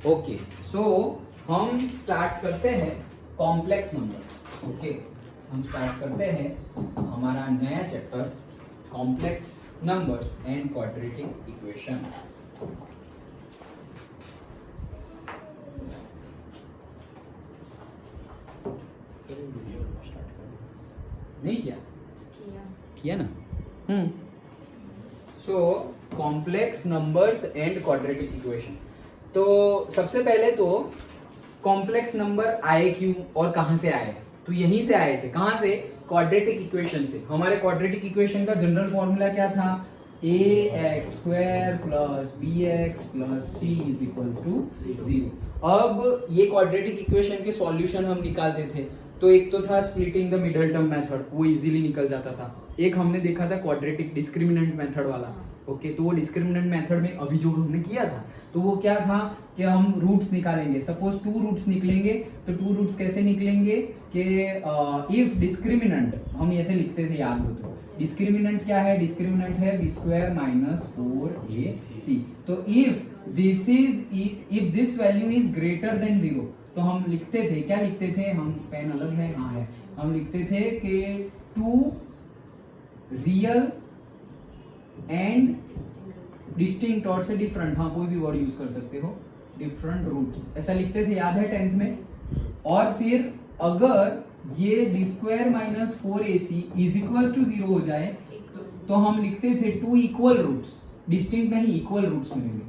Okay, सो हम start करते हैं कॉम्प्लेक्स नंबर। ओके, हम स्टार्ट करते हैं हमारा नया chapter complex numbers and quadratic equation. नहीं किया ना। So complex numbers and quadratic equation. तो सबसे पहले तो कॉम्प्लेक्स नंबर आए क्यों और कहां से आए? तो यहीं से आए थे। कहां से? क्वाड्रेटिक इक्वेशन से। हमारे क्वाड्रेटिक इक्वेशन का जनरल फॉर्मूला क्या था? ax² plus bx plus c is equal to 0। अब ये क्वाड्रेटिक इक्वेशन के सॉल्यूशन हम निकालते थे, तो एक तो था splitting the middle term method, वो इजीली निकल जाता था। एक हमने देखा था क्वाड्रेटिक डिस्क्रिमिनेंट मेथड वाला। ओके, तो वो डिस्क्रिमिनेंट मेथड में अभी जो हमने किया था, तो वो क्या था कि हम रूट्स निकालेंगे। सपोज 2 रूट्स निकलेंगे, तो 2 रूट्स कैसे निकलेंगे कि इफ डिस्क्रिमिनेंट, हम ऐसे लिखते थे, याद हो तो डिस्क्रिमिनेंट क्या है? डिस्क्रिमिनेंट है b² माइनस 4ac। तो if this value is greater than 0, तो हम लिखते थे, क्या लिखते थे हम? पेन अलग है, हाँ है, हम लिखते थे कि 2 रियल एंड डिस्टिंक्ट, और से डिफरेंट, हाँ कोई भी वर्ड यूज कर सकते हो, डिफरेंट रूट्स, ऐसा लिखते थे, याद है 10th में। और फिर अगर ये b² minus 4ac is equal to 0 हो जाए, तो हम लिखते थे 2 इक्वल रूट्स, डिस्टिंक्ट नहीं, इक्वल रूट्स मिलेंगे,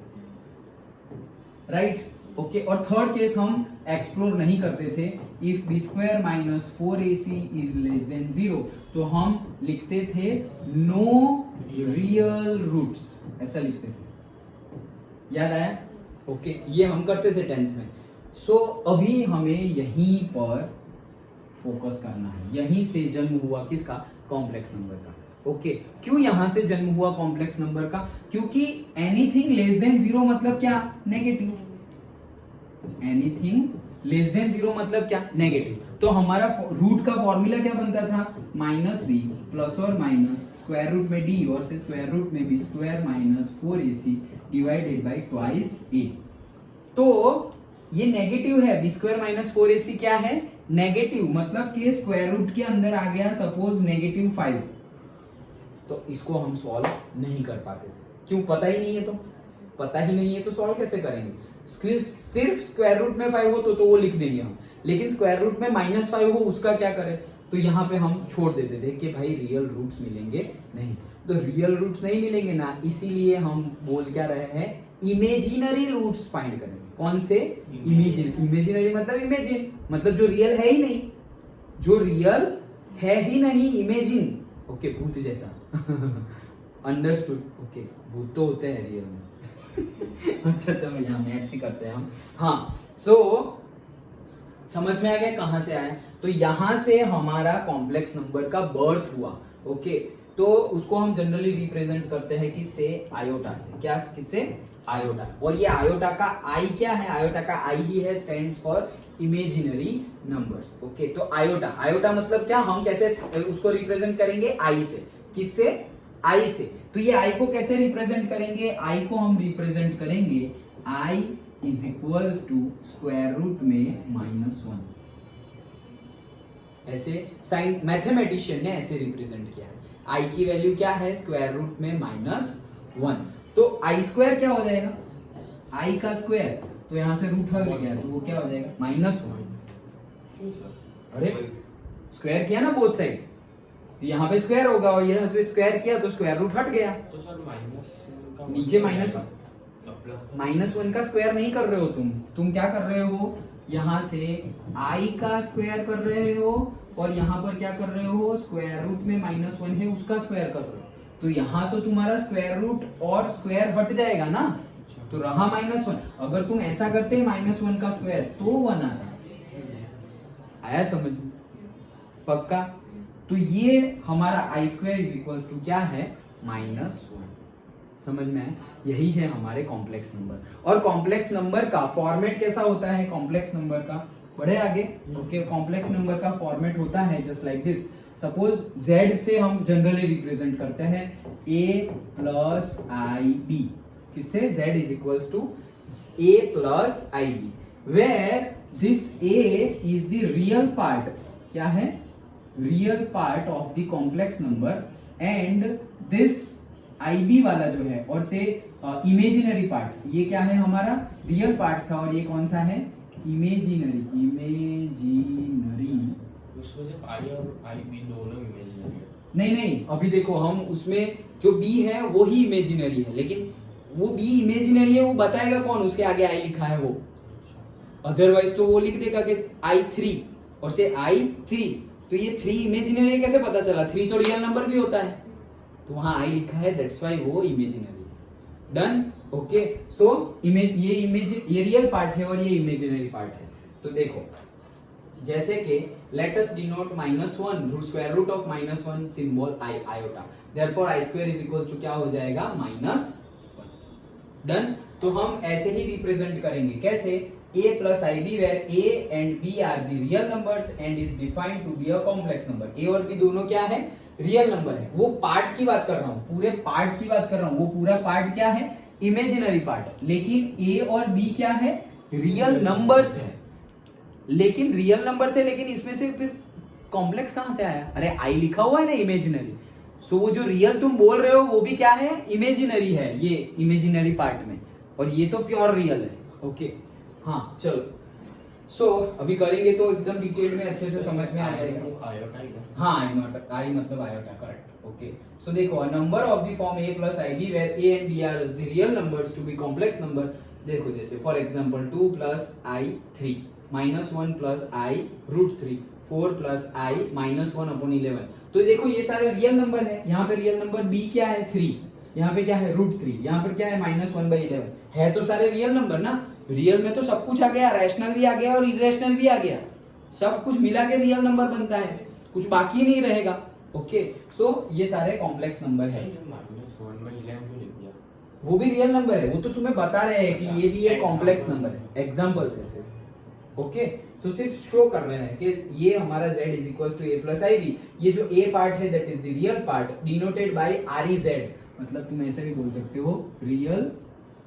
राइट। ओके, और थर्ड केस हम एक्सप्लोर नहीं करते थे, if b² minus 4ac is less than 0, तो हम लिखते थे नो रियल रूट्स, ऐसा लिखते थे। याद आया? ओके, ये हम करते थे 10th में। सो अभी हमें यहीं पर फोकस करना है। यहीं से जन्म हुआ किसका? कॉम्प्लेक्स नंबर का। ओके, क्यों यहां से जन्म हुआ कॉम्प्लेक्स नंबर का? क्योंकि एनीथिंग लेस देन 0 मतलब क्या? नेगेटिव। एनीथिंग लेस देन 0 मतलब क्या? नेगेटिव। तो हमारा रूट का फॉर्मूला क्या बनता था? -b प्लस और माइनस स्क्वायर रूट में d और से स्क्वायर रूट में b² minus 4ac divided by twice a। तो ये नेगेटिव है, b² माइनस 4ac क्या है? नेगेटिव, मतलब कि स्क्वायर रूट के अंदर आ गया सपोज -5, तो इसको हम सॉल्व नहीं कर पाते थे। क्यों? पता ही नहीं है। तो पता ही नहीं है तो सॉल्व कैसे करेंगे? सिर्फ स्क्वायर रूट में 5 हो तो वो लिख देंगे हम, लेकिन स्क्वायर रूट में -5 हो उसका क्या करें? तो यहाँ पे हम छोड़ देते थे कि भाई रियल रूट्स मिलेंगे नहीं। तो रियल रूट्स नहीं मिलेंगे ना, इसीलिए हम बोल क्या रहे हैं? इमेजिनरी रूट्स फाइंड करेंगे। कौन से? इमेजिनरी मतलब इमेजिन, मतलब जो रियल है ही नहीं, जो रियल है ही नहीं, इमेजिन। ओके, भूत जैसा अंडरस्टूड। ओके, भूत तो होते हैं रियल में। अच्छा चलो, यहाँ मैथ्स ही करते हैं हम। हाँ, सो समझ में आ गया कहां से आया? तो यहां से हमारा कॉम्प्लेक्स नंबर का बर्थ हुआ। ओके, तो उसको हम जनरली रिप्रेजेंट करते हैं किससे? आयोटा से। क्या? किससे? आयोटा। और ये आयोटा का आई क्या है? आयोटा का आई ही है, stands for imaginary numbers. Okay, तो आयोटा, आयोटा मतलब क्या? हम कैसे उसको रिप्रेजेंट करेंगे? आई से। किससे? आई से। तो ये आई को कैसे रिप्रेजेंट करेंगे? आई को हम रिप्रेजेंट करेंगे I is equals to square root में -1। ऐसे साइन मैथमेटिशियन ने ऐसे रिप्रेजेंट किया है। आई की वैल्यू क्या है? स्क्वायर रूट में -1। तो i² क्या हो जाएगा? आई का स्क्वायर, तो यहां से रूट हट गया, तो वो क्या हो जाएगा? -1। अरे स्क्वायर किया ना बोथ साइड, यहाँ पे स्क्वायर होगा और यहाँ पे स्क्वायर किया तो स्क्वायर रूट हट गया। तो सर नीचे -1 का स्क्वायर नहीं कर रहे हो तुम क्या कर रहे हो? यहाँ से i का स्क्वायर कर रहे हो, और यहाँ पर क्या कर रहे हो? स्क्वायर रूट में -1 है उसका स्क्वायर कर रहे हो। तो यहाँ तो तुम्हारा स्क्वायर रूट और स्क्वायर हट जाएगा ना, तो रहा -1। अगर तुम ऐसा करते -1 का स्क्वायर तो 1 आता। आया समझ में? पक्का? तो ये हमारा i² इज इक्वल टू क्या है? -1। समझ में आया? यही है हमारे कॉम्प्लेक्स नंबर। और कॉम्प्लेक्स नंबर का फॉर्मेट कैसा होता है? कॉम्प्लेक्स नंबर का बढ़े आगे। ओके, कॉम्प्लेक्स नंबर का फॉर्मेट होता है just like this. Suppose z से हम जनरली रिप्रेजेंट करते हैं a प्लस i b, किससे? z is equals to a plus ib, where this a is the real part, क्या है, real part of the complex number, and this ib वाला जो है और से इमेजिनरी पार्ट, ये क्या है, हमारा रियल पार्ट था और ये कौन सा है, इमेजिनरी। उसमें से आई और आई बी दोनों इमेजिनरी है। नहीं, अभी देखो हम उसमें जो b है वो ही इमेजिनरी है, लेकिन वो b इमेजिनरी है वो बताएगा कौन, उसके आगे i लिखा है वो, अदरवाइज तो वो लिख देगा कि i3 और से i3, तो ये 3 इमेजिनरी है, कैसे पता चला, 3 तो रियल नंबर भी होता है, तो वहां i लिखा है, दैट्स व्हाई वो इमेजिनरी। Done, okay. सो ये रियल पार्ट है और ये इमेजिनरी पार्ट है। तो देखो जैसे कि let us denote -1 root square root of -1 symbol i iota, therefore i square is equals to क्या हो जाएगा, -1। डन, तो हम ऐसे ही रिप्रेजेंट करेंगे, कैसे, a plus ib where a and b are the real numbers and is defined to be a complex number। a और b दोनों क्या है, रियल नंबर है। वो पार्ट की बात कर रहा हूँ, पूरे पार्ट की बात कर रहा हूँ, वो पूरा पार्ट क्या है, इमेजिनरी पार्ट है, लेकिन a और b क्या है, रियल नंबर्स है, लेकिन रियल नंबर से, लेकिन इसमें से फिर कॉम्प्लेक्स कहां से आया, अरे आई लिखा हुआ है ना इमेजिनरी, सो वो जो रियल तुम बोल रहे हो वो भी क्या है, इमेजिनरी है, ये इमेजिनरी पार्ट में, और ये तो प्योर रियल है। ओके, हाँ चलो, सो अभी करेंगे तो एकदम डिटेल में अच्छे से समझ में आ जाएगा। हाँ, आई मतलब आयोटा, करेक्ट। ओके, सो देखो, number of the form a plus ib where a and b are the real numbers to be complex number। देखो जैसे for example 2 plus i 3 -1 plus i रूट 3 4 plus i -1 upon 11। तो देखो ये सारे real number है, यहाँ पे रियल नंबर b क्या है, 3, यहाँ पे क्या है, रूट 3, यहाँ पर क्या है, -1/11 है, तो सारे रियल नंबर ना, रियल में तो सब कुछ आ गया, रैशनल भी आ गया और इरेशनल भी आ गया, सब कुछ मिला के रियल नंबर बनता है, कुछ बाकी नहीं रहेगा। ओके, सो ये सारे कॉम्प्लेक्स नंबर है। वो भी रियल नंबर है, वो तो तुम्हें बता रहे हैं कि ये भी एक कॉम्प्लेक्स नंबर है, एग्जांपल्स है सिर्फ। ओके, तो सिर्फ शो कर रहे हैं कि ये हमारा z is equal to a plus ib, ये जो a पार्ट है that is the real part denoted by rez, मतलब तुम ऐसे भी बोल सकते हो, रियल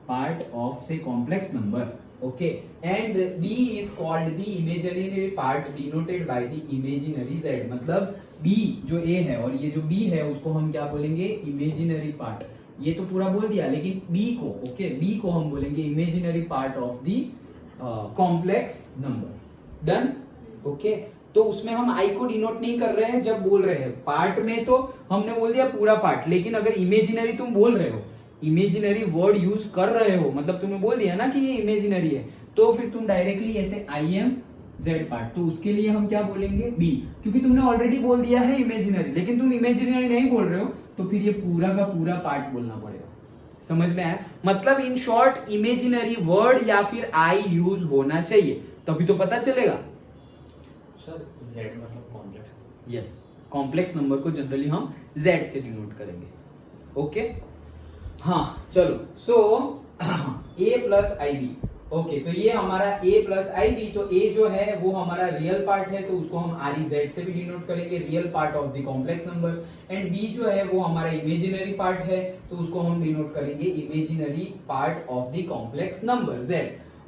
पार्ट ऑफ से complex number. Okay, and b is called the imaginary part denoted by the imaginary z, मतलब b जो a है और ये जो b है उसको हम क्या बोलेंगे, इमेजिनरी पार्ट। ये तो पूरा बोल दिया, लेकिन b को, ओके, b को हम बोलेंगे imaginary part of the complex number. Done, okay, तो उसमें हम i को डिनोट नहीं कर रहे हैं जब बोल रहे हैं, पार्ट में तो हमने बोल दिया पूरा पार्ट, लेकिन अगर इमेजिनरी तुम बोल रहे हो, इमेजिनरी वर्ड यूज कर रहे हो, मतलब तुमने बोल दिया ना कि ये इमेजिनरी है, तो फिर तुम डायरेक्टली ऐसे आई एम जेड पार्ट, तो उसके लिए हम क्या बोलेंगे, बी, क्योंकि तुमने ऑलरेडी बोल दिया है इमेजिनरी, लेकिन तुम इमेजिनरी नहीं बोल रहे हो, तो फिर ये पूरा का पूरा पार्ट बोलना पड़ेगा। समझ में आया, मतलब इन शॉर्ट इमेजिनरी वर्ड या फिर आई यूज होना चाहिए, तभी तो पता चलेगा। सर z मतलब कॉम्प्लेक्स, यस, कॉम्प्लेक्स नंबर को जनरली हम z से डिनोट करेंगे। ओके, हाँ चलो, सो a प्लस ib, ओके, तो ये हमारा a प्लस ib, तो a जो है वो हमारा रियल पार्ट है, तो उसको हम rez से भी डिनोट करेंगे, real part of the complex number, and b जो है वो हमारा इमेजिनरी पार्ट है, तो उसको हम डिनोट करेंगे imaginary part of the complex number z।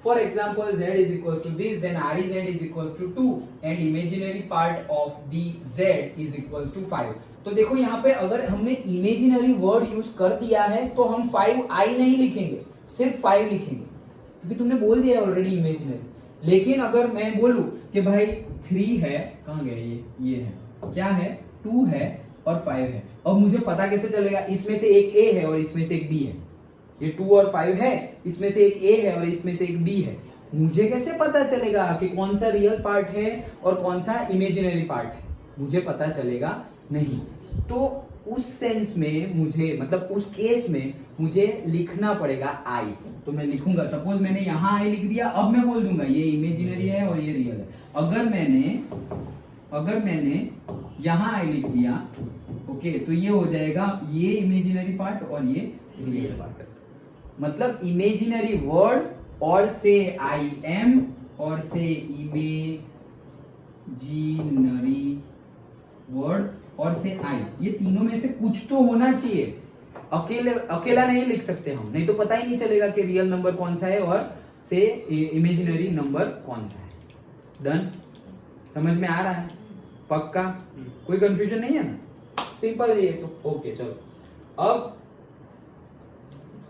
For example, z is equals to this, then rez is equals to 2 and imaginary part of the z is equals to 5। तो देखो यहाँ पे अगर हमने इमेजिनरी वर्ड यूज कर दिया है तो हम 5i नहीं लिखेंगे, सिर्फ 5 लिखेंगे, क्योंकि तुमने बोल दिया ऑलरेडी इमेजिनरी। लेकिन अगर मैं बोलूं कि भाई 3 है, कहाँ गया ये है, क्या है, 2 है और 5 है, अब मुझे पता कैसे चलेगा, इसमें से एक a है और इसमें से एक b है, ये 2 और 5 है, इसमें से एक a है और इसमें से एक b है, मुझे कैसे पता चलेगा कि कौन सा रियल पार्ट है और कौन सा इमेजिनरी पार्ट है, मुझे पता चलेगा नहीं। तो उस सेंस में मुझे, मतलब उस केस में मुझे लिखना पड़ेगा i, तो मैं लिखूंगा, सपोज मैंने यहाँ i लिख दिया, अब मैं बोल दूंगा ये इमेजिनरी है और ये रियल है। अगर मैंने यहाँ i लिख दिया, ओके, तो ये हो जाएगा ये इमेजिनरी पार्ट और ये रियल पार्ट, मतलब इमेजिनरी वर्ड और से आई एम और से इमेजिनरी वर्ड और से आई, ये तीनों में से कुछ तो होना चाहिए। अकेला नहीं लिख सकते हम, नहीं तो पता ही नहीं चलेगा कि रियल नंबर कौन सा है और से इमेजिनरी नंबर कौन सा है। डन, समझ में आ रहा है? पक्का, कोई कंफ्यूजन नहीं है ना? सिंपल है ये तो। ओके चलो, अब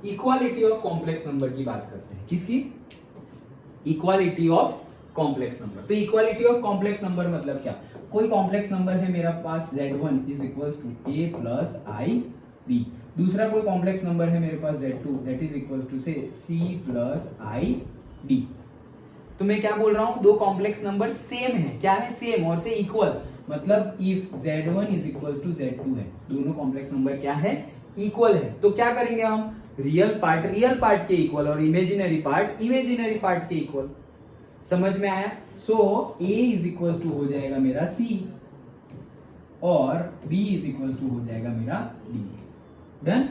इक्वालिटी ऑफ कॉम्प्लेक्स नंबर की बात करते हैं। किसकी? Equality of complex number. तो इक्वालिटी ऑफ कॉम्प्लेक्स नंबर मतलब क्या? कोई कॉम्प्लेक्स नंबर है मेरा पास z1 is equals to a plus I b, दूसरा कोई कॉम्प्लेक्स नंबर है मेरे पास z2 that is equals to से c प्लस आई डी। तो मैं क्या बोल रहा हूं, दो कॉम्प्लेक्स नंबर सेम है, क्या है? सेम और से इक्वल, मतलब if z1 is equals to z2 है, दोनों कॉम्प्लेक्स नंबर क्या है? इक्वल है। तो क्या करेंगे हम? रियल पार्ट के इक्वल और इमेजिनरी पार्ट के इक्वल। समझ में आया? सो a इज इक्वल टू हो जाएगा मेरा c और b इज इक्वल टू हो जाएगा मेरा d। डन,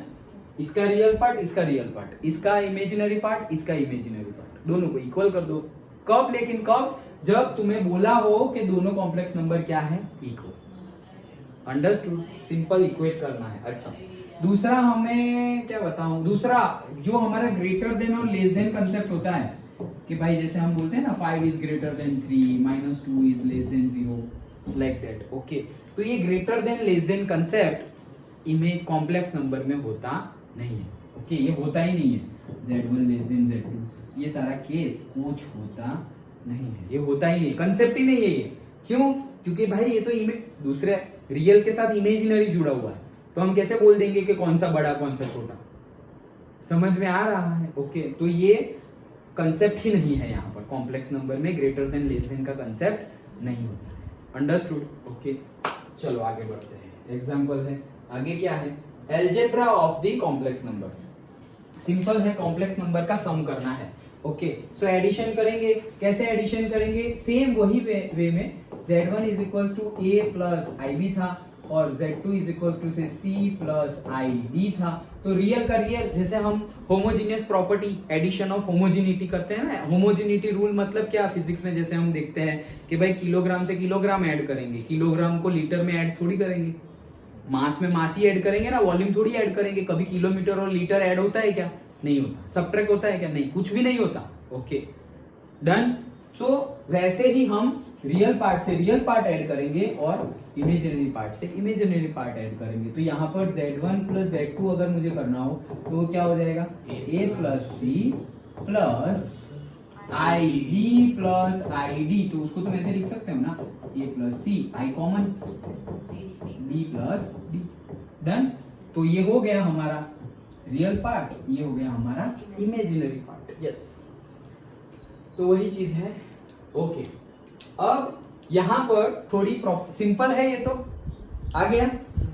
इसका रियल पार्ट, इसका रियल पार्ट, इसका इमेजिनरी पार्ट, इसका इमेजिनरी पार्ट, दोनों को इक्वल कर दो। कब? लेकिन कब? जब तुम्हें बोला हो कि दोनों कॉम्प्लेक्स नंबर क्या है? इक्वल। अंडरस्टूड? सिंपल इक्वेट करना है। अच्छा, दूसरा हमें क्या बताऊं, दूसरा जो हमारा ग्रेटर देन और लेस देन कंसेप्ट होता है कि भाई जैसे हम बोलते हैं ना 5 is greater than 3 -2 is less than 0 like that. Okay, तो ये greater than less than concept image complex number में होता नहीं है। ओके, ये होता ही नहीं है। z1 लेस देन z2 ये सारा केस कुछ होता नहीं है, ये होता ही नहीं, कंसेप्ट ही नहीं है ये। क्यों? क्योंकि भाई ये तो दूसरे रियल के साथ इमेजिनरी जुड़ा हुआ है, तो हम कैसे बोल देंगे कि कौन सा बड़ा कौन सा छोटा? समझ में आ रहा है? ओके, तो ये कंसेप्ट ही नहीं है यहाँ पर, कॉम्प्लेक्स नंबर में ग्रेटर देन लेस देन का कंसेप्ट नहीं होता है। अंडरस्टूड? ओके, चलो आगे बढ़ते हैं। एग्जांपल है, आगे क्या है? Algebra of the complex number. Simple है, कॉम्प्लेक्स नंबर का सम करना है। ओके, सो एडिशन करेंगे। कैसे एडिशन करेंगे? सेम वही वे में z1 is equals to a plus ib था और z2 इज इक्वल्स टू से c प्लस id था। तो रियल का रियल, जैसे हम homogeneous property addition of homogeneity करते हैं ना, होमोजिनिटी रूल मतलब क्या? फिजिक्स में जैसे हम देखते हैं कि भाई किलोग्राम से किलोग्राम ऐड करेंगे, किलोग्राम को लीटर में ऐड थोड़ी करेंगे, मास में मास ही ऐड करेंगे ना, वॉल्यूम थोड़ी ऐड करेंगे। कभी किलोमीटर और लीटर ऐड होता है क्या? नहीं होता। सबट्रैक्ट होता है क्या? नहीं, कुछ भी नहीं होता। Okay, done. सो वैसे ही हम रियल पार्ट से रियल पार्ट ऐड करेंगे और इमेजिनरी पार्ट से इमेजिनरी पार्ट ऐड करेंगे। तो यहाँ पर z1 प्लस z2 अगर मुझे करना हो तो क्या हो जाएगा? a plus c plus ib plus id। तो उसको तुम ऐसे लिख सकते हो ना, a plus c, i common, b plus d। Done. तो ये हो गया हमारा रियल पार्ट, ये हो गया हमारा इमेजिनरी पार्ट। यस, तो वही चीज है। ओके, अब यहां पर थोड़ी सिंपल है ये तो आ गया।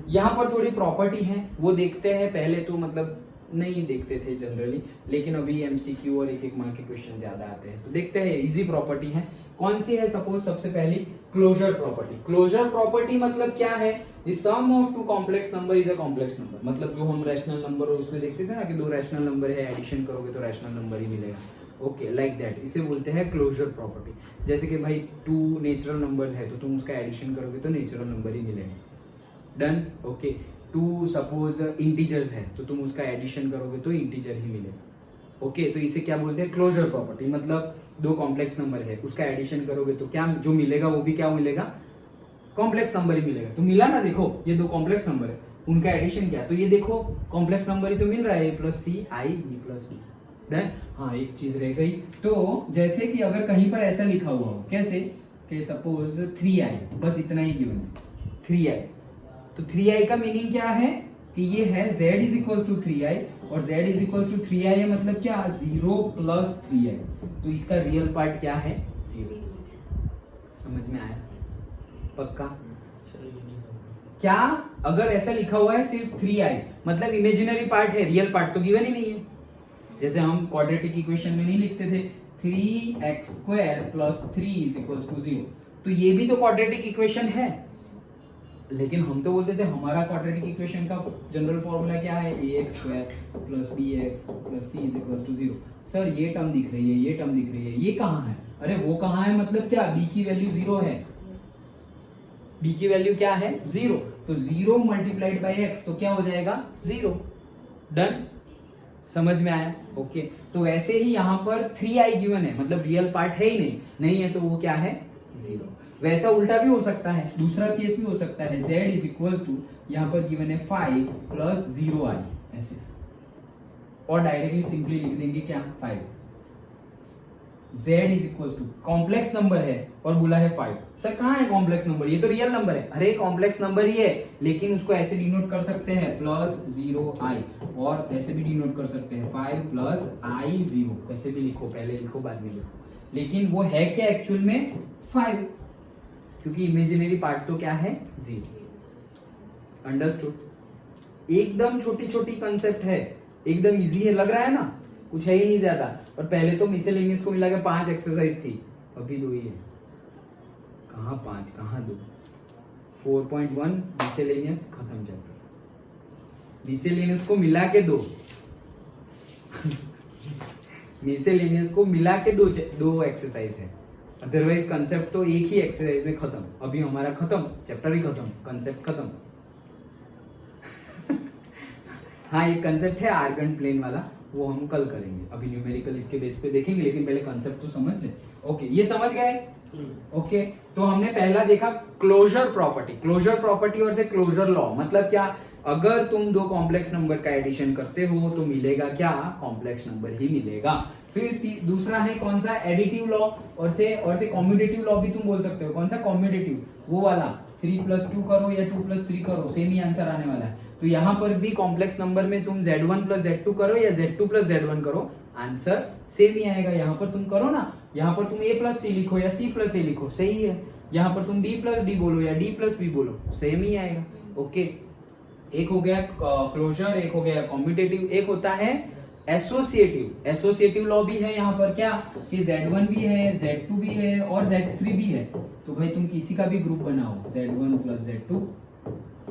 यहां पर थोड़ी प्रॉपर्टी है, वो देखते हैं। पहले तो मतलब नहीं देखते थे जनरली, लेकिन अभी एमसीक्यू और एक मार्क के क्वेश्चन ज्यादा आते हैं तो देखते हैं। इजी प्रॉपर्टी है। कौन सी है? सपोज सबसे पहली क्लोजर प्रॉपर्टी। क्लोजर प्रॉपर्टी मतलब क्या है? The sum of two complex number is a complex number. मतलब जो हम रैशनल नंबर उसमें देखते थे ना कि दो रैशनल नंबर है, एडिशन करोगे तो रैशनल नंबर ही मिलेगा। ओके, लाइक दैट, इसे बोलते हैं क्लोजर प्रॉपर्टी। जैसे कि भाई 2 नेचुरल नंबर्स है तो तुम उसका एडिशन करोगे तो नेचुरल नंबर ही मिलेगा। डन। ओके, 2 सपोज इंटीजर्स है तो तुम उसका एडिशन करोगे तो इंटीजर ही मिलेगा। ओके, तो इसे क्या बोलते हैं? Closure property. मतलब दो कॉम्प्लेक्स नंबर है, उसका एडिशन करोगे तो क्या जो मिलेगा वो भी क्या मिलेगा? कॉम्प्लेक्स नंबर ही मिलेगा। तो मिला ना, देखो ये दो कॉम्प्लेक्स नंबर है, उनका एडिशन क्या? तो ये देखो कॉम्प्लेक्स नंबर ही तो मिल रहा है, a plus c i b plus d. Done. हाँ, एक चीज रह गई। तो जैसे कि अगर कहीं पर ऐसा लिखा हुआ हो, कैसे कि सपोज 3i, बस इतना ही गिवन है 3i। तो 3i का मीनिंग क्या है कि ये है z is equal to 3i और z is equal to 3i है, मतलब क्या? 0 प्लस 3i। तो इसका रियल पार्ट क्या है? 0। समझ में आया? पक्का? क्या अगर ऐसा लिखा हुआ है सिर्फ 3i, मतलब इमेजिनरी पार्ट है, रियल पार्ट तो गिवन ही नहीं है। जैसे हम क्वाड्रेटिक इक्वेशन में नहीं लिखते थे 3x² plus 3 is equal to 0, तो ये भी तो क्वाड्रेटिक इक्वेशन है, लेकिन हम तो बोलते थे हमारा क्वाड्रेटिक इक्वेशन का जनरल फॉर्मूला क्या है? ax² plus bx plus c is equal to 0। Sir ये टर्म दिख रही है, ये टर्म दिख रही है, ये कहाँ है? अरे वो कहाँ है मतलब क्या? b की वैल्यू 0 है, b की वैल्यू क्या है? 0। तो 0 मल्टीप्लाइड बाई x तो क्या हो जाएगा? 0। डन, समझ में आया? ओके तो वैसे ही यहाँ पर 3i गिवन है, मतलब रियल पार्ट है ही नहीं है तो वो क्या है 0। वैसा उल्टा भी हो सकता है, दूसरा केस भी हो सकता है, z इज इक्वल्स टू यहाँ पर गिवन है 5 प्लस 0i ऐसे, और डायरेक्टली सिंपली लिख देंगे क्या 5। z is equals to complex number है और बोला है 5। सर कहाँ है कॉम्प्लेक्स नंबर, ये तो रियल नंबर है। अरे कॉम्प्लेक्स नंबर ही है, लेकिन उसको ऐसे डिनोट कर सकते हैं प्लस 0i, और ऐसे भी डिनोट कर सकते हैं 5 प्लस i 0, ऐसे भी लिखो, पहले लिखो बाद में लिखो, लेकिन वो है क्या एक्चुअल में 5, क्योंकि इमेजिनरी पार्ट तो क्या है 0। अंडरस्टूड? एकदम छोटी छोटी कंसेप्ट है, एकदम इजी है, लग रहा है ना, कुछ है ही नहीं ज्यादा। और पहले तो मिसलेनियस को मिला के 5 एक्सरसाइज थी, अभी 2 ही है। कहाँ 5 कहाँ 2? 4.1 मिसलेनियस खत्म चैप्टर। मिसलेनियस को मिला के 2 मिसलेनियस को मिला के 2 एक्सरसाइज है, अदरवाइज कंसेप्ट तो एक ही एक्सरसाइज में खत्म। अभी हमारा खत्म, चैप्टर ही खत्म, कंसेप्ट खत्म। हाँ एक कंसेप्ट है आर्गन प्लेन वाला, वो हम कल करेंगे, अभी न्यूमेरिकल इसके बेस पे देखेंगे, लेकिन पहले कंसेप्ट तो समझ ले। ओके ये समझ गए? ओके तो हमने पहला देखा क्लोजर प्रॉपर्टी। क्लोजर प्रॉपर्टी और से क्लोजर लॉ मतलब क्या, अगर तुम 2 कॉम्प्लेक्स नंबर का एडिशन करते हो तो मिलेगा क्या, कॉम्प्लेक्स नंबर ही मिलेगा। फिर दूसरा है कौन सा, एडिटिव लॉ, और से कॉम्यूटेटिव लॉ भी तुम बोल सकते हो। कौन सा कॉम्यूटेटिव, वो वाला 3 + 2 करो या 2 + 3 करो, सेम ही आंसर आने वाला है। तो यहाँ पर भी कॉम्प्लेक्स नंबर में तुम z1 + z2 करो या z2 + z1 करो, आंसर सेम ही आएगा। यहाँ पर तुम करो ना, यहाँ पर तुम a + c लिखो या c + a लिखो, सही है। यहाँ पर तुम b + d बोलो या d + b बोलो, सेम ही आएगा। ओके एक हो गया क्लोजर, एक हो गया कॉम्यूटेटिव, एक होता है एसोसिएटिव। एसोसिएटिव लॉ भी है यहाँ पर क्या, कि z1 भी है, z2 भी है और z3 भी है। तो भाई तुम किसी का भी ग्रुप बनाओ, z1 + z2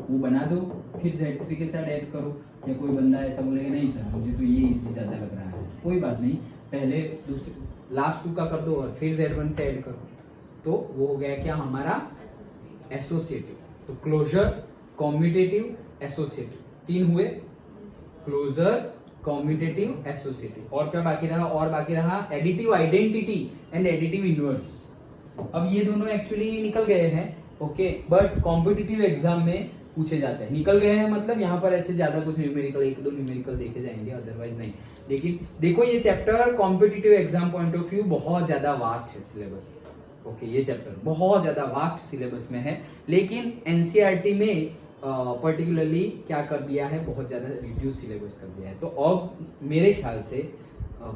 वो बना दो, फिर z3 के साथ ऐड करो। या कोई बंदा ऐसा बोलेगा नहीं सर मुझे तो ये इजी ज्यादा लग रहा है, कोई बात नहीं, पहले दूसरे लास्ट 2 का कर दो और फिर z1 से ऐड करो, तो वो हो गया क्या हमारा एसोसिएटिव। तो क्लोजर, कॉम्यूटेटिव, एसोसिएटिव, 3 हुए, क्लोजर, कॉम्यूटेटिव, एसोसिएटिव। और क्या बाकी रहा, और बाकी रहा additive identity and additive inverse. अब ये दोनों एक्चुअली निकल गए हैं, ओके, बट कॉम्पिटिटिव एग्जाम में पूछे जाते हैं। निकल गए हैं मतलब यहाँ पर ऐसे ज्यादा कुछ न्यूमेरिकल, 1-2 न्यूमेरिकल देखे जाएंगे, अदरवाइज नहीं। लेकिन देखो ये chapter competitive exam point of view बहुत ज्यादा वास्ट है सिलेबस। ओके ये चैप्टर बहुत ज्यादा वास्ट सिलेबस में है, लेकिन एनसीईआरटी में पर्टिकुलरली क्या कर दिया है, बहुत ज्यादा रिड्यूस सिलेबस कर दिया है। तो अब मेरे ख्याल से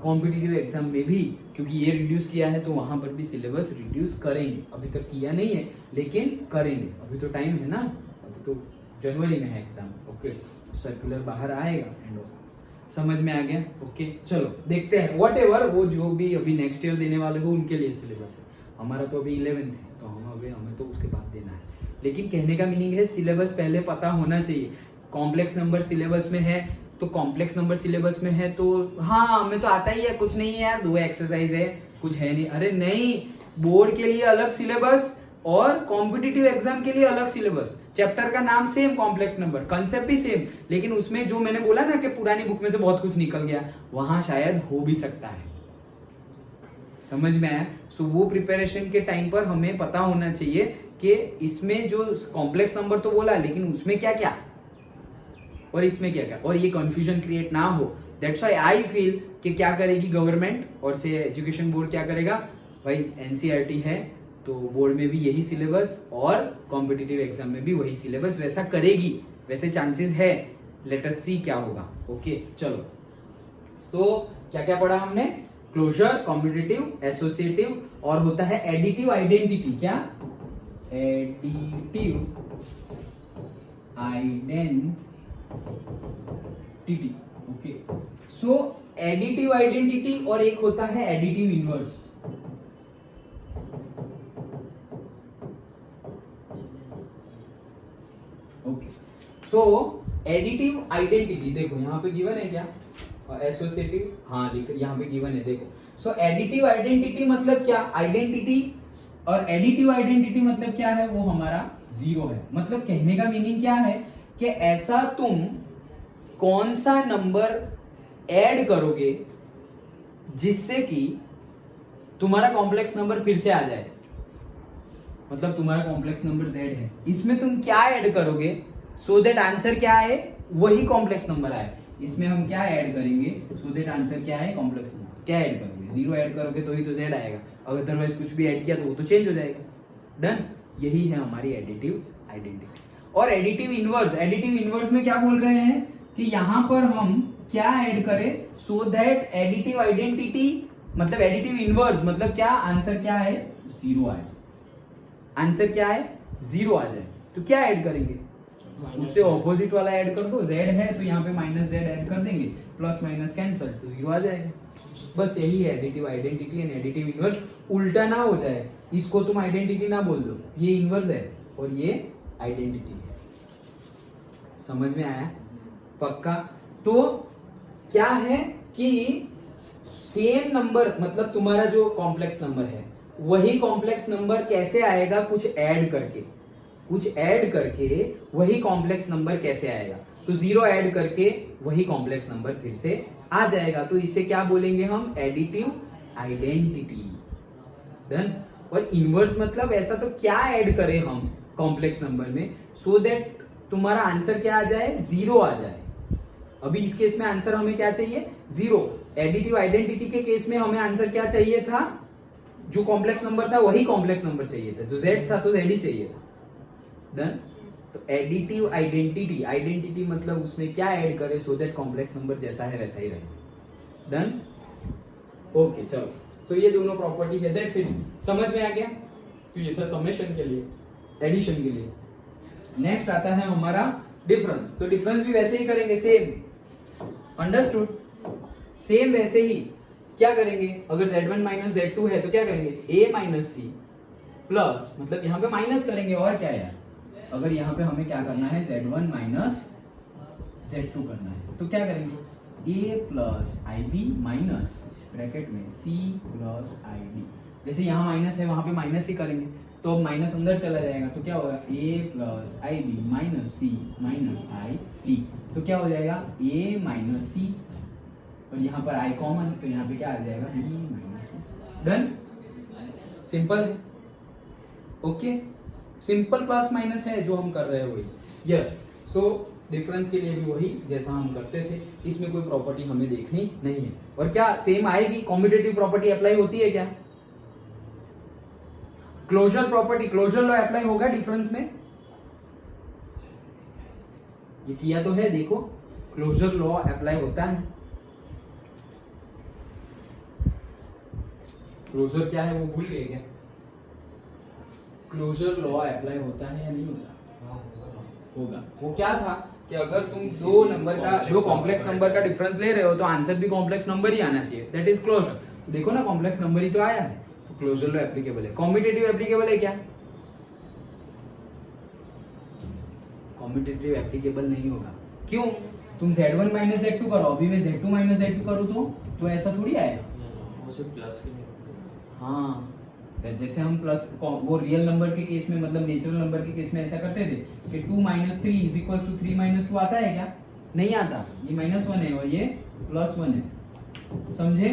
कॉम्पिटिटिव एग्जाम में भी क्योंकि ये रिड्यूस किया है तो वहां पर भी सिलेबस रिड्यूस करेंगे। अभी तक किया नहीं है लेकिन करेंगे, अभी तो टाइम है ना, अभी तो जनवरी में है एग्जाम। ओके सर्कुलर बाहर आएगा एंड समझ में आ गया। ओके चलो देखते हैं, वट एवर वो जो भी अभी नेक्स्ट ईयर देने वाले हो उनके लिए सिलेबस है। हमारा तो अभी 11th है तो हमें तो उसके बाद देना है, लेकिन कहने का मीनिंग है सिलेबस पहले पता होना चाहिए। कॉम्प्लेक्स नंबर सिलेबस में है तो कॉम्प्लेक्स नंबर सिलेबस में है तो हाँ हमें तो आता ही है, कुछ नहीं है यार, 2 एक्सरसाइज है, कुछ है नहीं। अरे नहीं, बोर्ड के लिए अलग सिलेबस और कॉम्पिटिटिव एग्जाम के लिए अलग सिलेबस। चैप्टर का नाम सेम, कॉम्प्लेक्स नंबर, कंसेप्ट भी सेम, लेकिन उसमें जो मैंने बोला ना कि पुरानी बुक में से बहुत कुछ निकल गया, वहां शायद हो भी सकता है। समझ में आया? सो वो प्रिपरेशन के टाइम पर हमें पता होना चाहिए कि इसमें जो कॉम्प्लेक्स नंबर तो बोला लेकिन उसमें क्या क्या और इसमें क्या क्या, और ये कंफ्यूजन क्रिएट ना हो। दैट्स व्हाई आई फील कि क्या करेगी गवर्नमेंट और से एजुकेशन बोर्ड क्या करेगा, भाई एनसीईआरटी है तो बोर्ड में भी यही सिलेबस और कॉम्पिटिटिव एग्जाम में भी वही सिलेबस वैसा करेगी, वैसे चांसेस है। लेट अस सी क्या होगा। ओके चलो, तो क्या क्या पढ़ा हमने, क्लोजर, कॉम्पिटिटिव, एसोसिएटिव, और होता है एडिटिव आइडेंटिटी। क्या additive identity. Okay so additive identity और एक होता है additive inverse. Okay so additive identity देखो यहाँ पे गिवन है क्या, एसोसिएटिव, हाँ यहाँ पे गिवन है देखो। सो एडिटिव आइडेंटिटी मतलब क्या, आइडेंटिटी, और एडिटिव आइडेंटिटी मतलब क्या है, वो हमारा 0 है। मतलब कहने का मीनिंग क्या है कि ऐसा तुम कौन सा नंबर ऐड करोगे जिससे कि तुम्हारा कॉम्प्लेक्स नंबर फिर से आ जाए। मतलब तुम्हारा कॉम्प्लेक्स नंबर z है, इसमें तुम क्या ऐड करोगे सो देट आंसर क्या आए, वही कॉम्प्लेक्स नंबर आए। इसमें हम क्या ऐड करेंगे सो देट आंसर क्या है, कॉम्प्लेक्स नंबर। क्या ऐड करोगे, 0 ऐड करोगे तो ही तो z आएगा, अदरवाइज कुछ भी ऐड किया तो वो तो चेंज हो जाएगा। डन, यही है हमारी एडिटिव आइडेंटिटी। और एडिटिव इनवर्स में क्या बोल रहे हैं कि यहां पर हम क्या ऐड करें सो दैट एडिटिव आइडेंटिटी मतलब एडिटिव इनवर्स मतलब क्या, आंसर क्या है 0 आए। आंसर क्या है 0 आ जाए तो क्या ऐड करेंगे, उससे ऑपोजिट वाला ऐड कर दो। z है तो यहाँ पे माइनस z ऐड कर देंगे, प्लस माइनस कैंसल तो 0 आ जाएगा। बस यही है additive identity and additive inverse. उल्टा ना हो जाए, इसको तुम आइडेंटिटी ना बोल दो, ये इनवर्स है और ये आइडेंटिटी है। समझ में आया? पक्का? तो क्या है कि सेम नंबर मतलब तुम्हारा जो कॉम्प्लेक्स नंबर है वही कॉम्प्लेक्स नंबर कैसे आएगा, कुछ ऐड करके वही कॉम्प्लेक्स नंबर कैसे आएगा। तो 0 ऐड करके वही कॉम्प्लेक्स नंबर फिर से आ जाएगा, तो इसे क्या बोलेंगे हम, एडिटिव आइडेंटिटी। डन। और इनवर्स मतलब ऐसा तो क्या ऐड करें हम कॉम्प्लेक्स नंबर में सो दैट तुम्हारा आंसर क्या आ जाए, 0 आ जाए। अभी इस केस में आंसर हमें क्या चाहिए, 0। एडिटिव आइडेंटिटी के केस में हमें आंसर क्या चाहिए था, जो कॉम्प्लेक्स नंबर था वही कॉम्प्लेक्स नंबर चाहिए था, जो z था तो z ही चाहिए था। डन। तो एडिटिव आइडेंटिटी मतलब उसमें क्या ऐड करें सो दैट कॉम्प्लेक्स नंबर जैसा है वैसा ही रहे। डन। ओके चलो, तो ये दोनों प्रॉपर्टी है, दैट्स इट। समझ में आ गया? तो ये था समेशन के लिए, एडिशन के लिए। नेक्स्ट आता है हमारा डिफरेंस। तो डिफरेंस भी वैसे ही करेंगे, सेम। अंडरस्टूड? सेम वैसे ही क्या करेंगे, अगर z1 माइनस z2 है तो क्या करेंगे, a माइनस सी प्लस, मतलब यहाँ पे माइनस करेंगे और क्या है, अगर यहाँ पे हमें क्या करना है z1 माइनस z2 करना है तो क्या करेंगे, a plus I b minus bracket में c प्लस आई डी। जैसे यहाँ माइनस है वहां पे माइनस ही करेंगे तो माइनस अंदर चला जाएगा तो क्या होगा, a plus I b minus c minus i D. तो क्या हो जाएगा, a माइनस सी और यहाँ पर i कॉमन है तो यहाँ पे क्या आ जाएगा, b माइनस सी। डन। सिंपल है। ओके, सिंपल प्लस माइनस है जो हम कर रहे हैं वही। यस, सो डिफरेंस के लिए भी वही जैसा हम करते थे, इसमें कोई प्रॉपर्टी हमें देखनी नहीं है। और क्या सेम आएगी, कॉम्पिटेटिव प्रॉपर्टी अप्लाई होती है क्या, closure property, closure law apply होगा डिफरेंस में, ये किया तो है, देखो क्लोजर लॉ अप्लाई होता है। क्लोजर क्या है वो भूल गए क्या, क्लोजर लॉ अप्लाई होता है या नहीं होता, होगा। वो क्या था कि अगर तुम दो कॉम्प्लेक्स नंबर का डिफरेंस ले रहे हो तो आंसर भी कॉम्प्लेक्स नंबर ही आना चाहिए, दैट इज क्लोजर। तो देखो ना, कॉम्प्लेक्स नंबर ही तो आया है, तो क्लोजर लॉ एप्लीकेबल है। कॉम्पिटेटिव एप्लीकेबल है क्या, कॉम्पिटेटिव एप्लीकेबल नहीं होगा। क्यों, तुम z1 माइनस z2 करो, अभी मैं z2 माइनस z2 करूँ तो ऐसा थोड़ी आएगा। हाँ, जैसे हम प्लस वो रियल नंबर के केस में मतलब नेचुरल नंबर के केस में ऐसा करते थे कि 2 minus 3 is equal to 3 minus 2 आता है क्या, नहीं आता। ये -1 है और ये +1 है, समझे?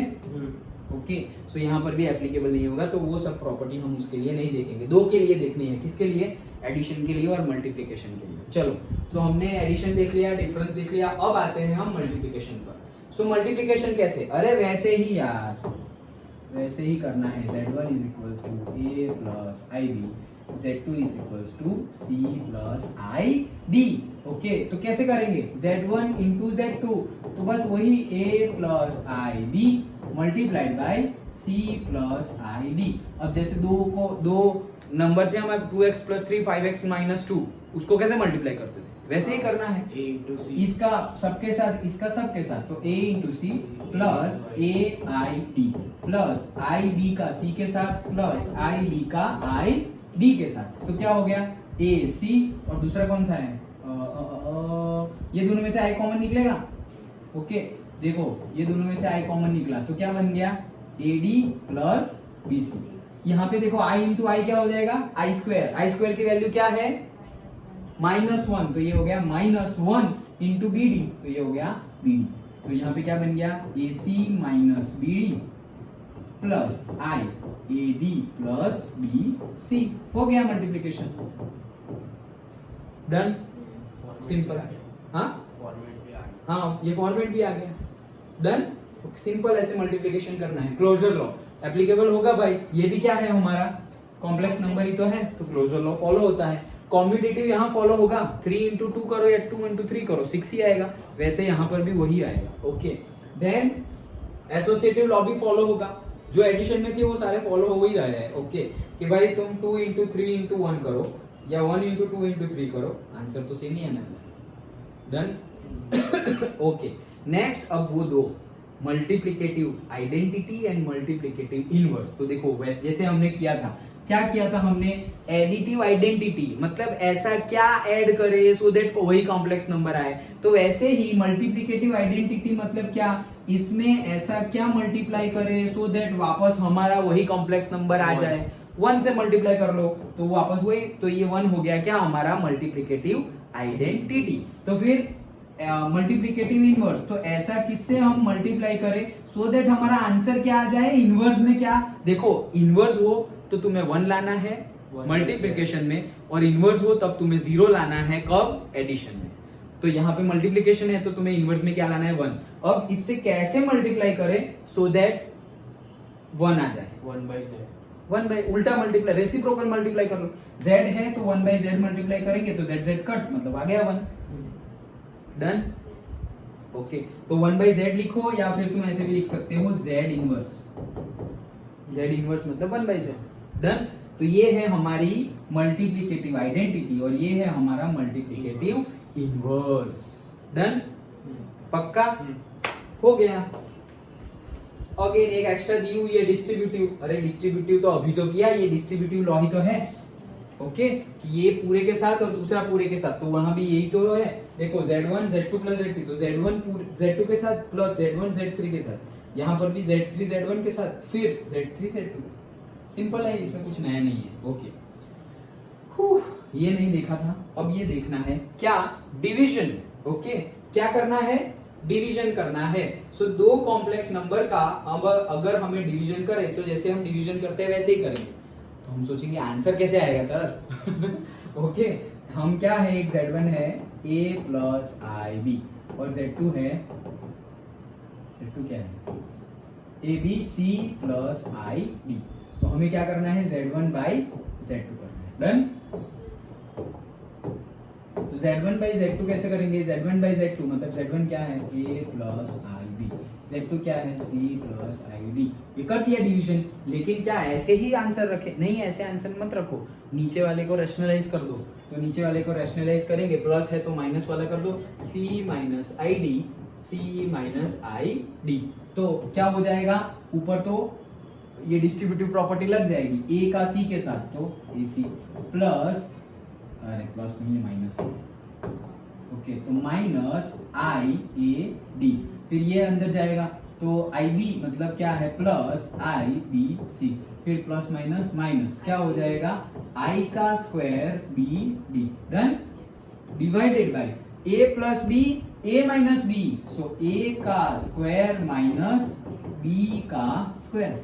ओके, सो यहाँ पर भी एप्लीकेबल नहीं होगा, तो वो सब प्रॉपर्टी हम उसके लिए नहीं देखेंगे। दो के लिए देखनी है, किसके लिए, एडिशन के लिए और मल्टीप्लिकेशन के लिए। चलो, सो हमने एडिशन देख लिया, डिफरेंस देख लिया, अब आते हैं हम मल्टीप्लिकेशन पर। सो मल्टीप्लिकेशन कैसे, अरे वैसे ही यार, वैसे ही करना है। z1 is equals to a plus I b, z2 is equals to c plus I d. Okay, तो कैसे करेंगे, z1 इंटू z2, तो बस वही a plus I b multiplied by c plus I d. अब जैसे दो नंबर थे हमारे 2x प्लस 3 5x माइनस 2, उसको कैसे मल्टीप्लाई करते थे, वैसे ही करना है। a इंटू सी, इसका सबके साथ, इसका सबके साथ, तो a into c plus a i d plus I b का c के साथ प्लस आई बी का आई डी के साथ। तो क्या हो गया, a c और दूसरा कौन सा है, ये दोनों में से i कॉमन निकलेगा। ओके, देखो ये दोनों में से i कॉमन निकला तो क्या बन गया, ad प्लस bc। यहाँ पे देखो i इंटू आई क्या हो जाएगा, आई स्क्वायर की वैल्यू क्या है, -1, तो ये हो गया -1 इंटू बी डी, तो ये हो गया बी डी। तो यहाँ पे क्या बन गया, A C minus B D plus I A D plus B C, हो गया मल्टीप्लीकेशन। Done, simple. हाँ फॉर्मेट भी आ गया। हाँ, ये फॉर्मेट भी आ गया। डन, सिंपल ऐसे मल्टीप्लिकेशन करना है। क्लोजर लॉ एप्लीकेबल होगा भाई, ये भी क्या है हमारा कॉम्प्लेक्स नंबर ही तो है, तो क्लोजर लॉ फॉलो होता है। कॉम्यूटेटिव यहाँ फॉलो होगा, 3 इंटू 2 करो या 2 इंटू 3 करो 6 ही आएगा, वैसे यहाँ पर भी वही आएगा। ओके, देन एसोसिएटिव लॉ भी फॉलो होगा, जो एडिशन में थे वो सारे फॉलो हो ही रहे हैं। ओके, कि भाई तुम 2 इंटू 3 इंटू 1 करो या 1 इंटू 2 इंटू 3 करो, आंसर तो सेम ही आना है। डन। ओके, नेक्स्ट अब वो दो multiplicative identity and multiplicative inverse. तो देखो जैसे हमने किया था, क्या किया था हमने, एडिटिव आइडेंटिटी मतलब ऐसा क्या ऐड करे सो दैट वही कॉम्प्लेक्स नंबर आए, तो वैसे ही मल्टीप्लिकेटिव आइडेंटिटी मतलब क्या, इसमें ऐसा क्या मल्टीप्लाई करे सो दैट वापस हमारा वही कॉम्प्लेक्स नंबर आ जाए। 1 से मल्टीप्लाई कर लो तो वापस वही, तो ये 1 हो गया क्या हमारा मल्टीप्लिकेटिव आइडेंटिटी। तो फिर मल्टीप्लिकेटिव इनवर्स, तो ऐसा किससे हम मल्टीप्लाई करें सो दैट हमारा आंसर क्या आ जाए इनवर्स में। क्या देखो, इनवर्स हो तो तुम्हें 1 लाना है मल्टीप्लिकेशन में, और इनवर्स हो तब तुम्हें 0 लाना है कब, एडिशन में। तो यहाँ पे मल्टीप्लिकेशन है तो तुम्हें इनवर्स में क्या लाना है, 1। अब इससे कैसे मल्टीप्लाई करें सो दैट 1 आ जाए, 1 बाय उल्टा मल्टीप्लाई, रेसिप्रोकल मल्टीप्लाई कर लो। z है तो 1 बाय z मल्टीप्लाई करेंगे तो z कट, मतलब आ गया 1। डन। ओके, तो 1 बाय z लिखो या फिर तुम ऐसे भी लिख सकते हो z इनवर्स, z इनवर्स मतलब 1 बाय z। डन। तो ये है हमारी मल्टीप्लिकेटिव आइडेंटिटी और ये है हमारा मल्टीप्लिकेटिव इनवर्स। डन, पक्का हो गया। अगेन एक एक्स्ट्रा दी हुई है डिस्ट्रीब्यूटिव, अरे डिस्ट्रीब्यूटिव तो अभी तो किया, ये डिस्ट्रीब्यूटिव लॉ ही तो है। ओके, ये पूरे के साथ और दूसरा पूरे के साथ, तो वहां भी यही तो है। देखो z1 z2 प्लस z3, तो z1 z2 के साथ प्लस z1 z3 के साथ, यहाँ पर भी z3 z1 के साथ फिर z3 z2 के साथ। सिंपल है, इसमें कुछ नया नहीं है। ओके, ये नहीं देखा था, अब ये देखना है क्या, डिवीजन। ओके, क्या करना है, डिवीजन करना है। सो दो कॉम्प्लेक्स नंबर का अब अगर हमें डिवीजन करें तो जैसे हम डिवीजन करते हैं वैसे ही करेंगे। तो हम सोचेंगे आंसर कैसे आएगा सर। ओके, हम क्या है, एक z1 है a प्लस आई बी और z2 है, z2 क्या है, a b c plus I b. तो हमें क्या करना है, z1 बाई z2 करना है। डन। तो z1 बाई z2 कैसे करेंगे, z1 बाई z2 मतलब z1 क्या है, a plus I b, z2 क्या है, c प्लस आई डी। ये कर दिया डिवीजन, लेकिन क्या ऐसे ही आंसर रखे, नहीं ऐसे आंसर मत रखो, नीचे वाले को रैशनलाइज कर दो। तो नीचे वाले को रैशनलाइज करेंगे, प्लस है तो माइनस वाला कर दो, c minus i D, c minus i D. तो क्या हो जाएगा, ऊपर तो ये डिस्ट्रीब्यूटिव प्रॉपर्टी लग जाएगी, a का c के साथ, तो ac प्लस, अरे प्लस नहीं है माइनस है, ओके, तो माइनस आई ए डी, फिर ये अंदर जाएगा तो आई बी मतलब क्या है, प्लस आई बी सी, फिर प्लस माइनस माइनस क्या हो जाएगा, आई का square B D. Done. Divided by A plus B, A minus B, so A का स्क्वायर माइनस बी का स्क्वायर।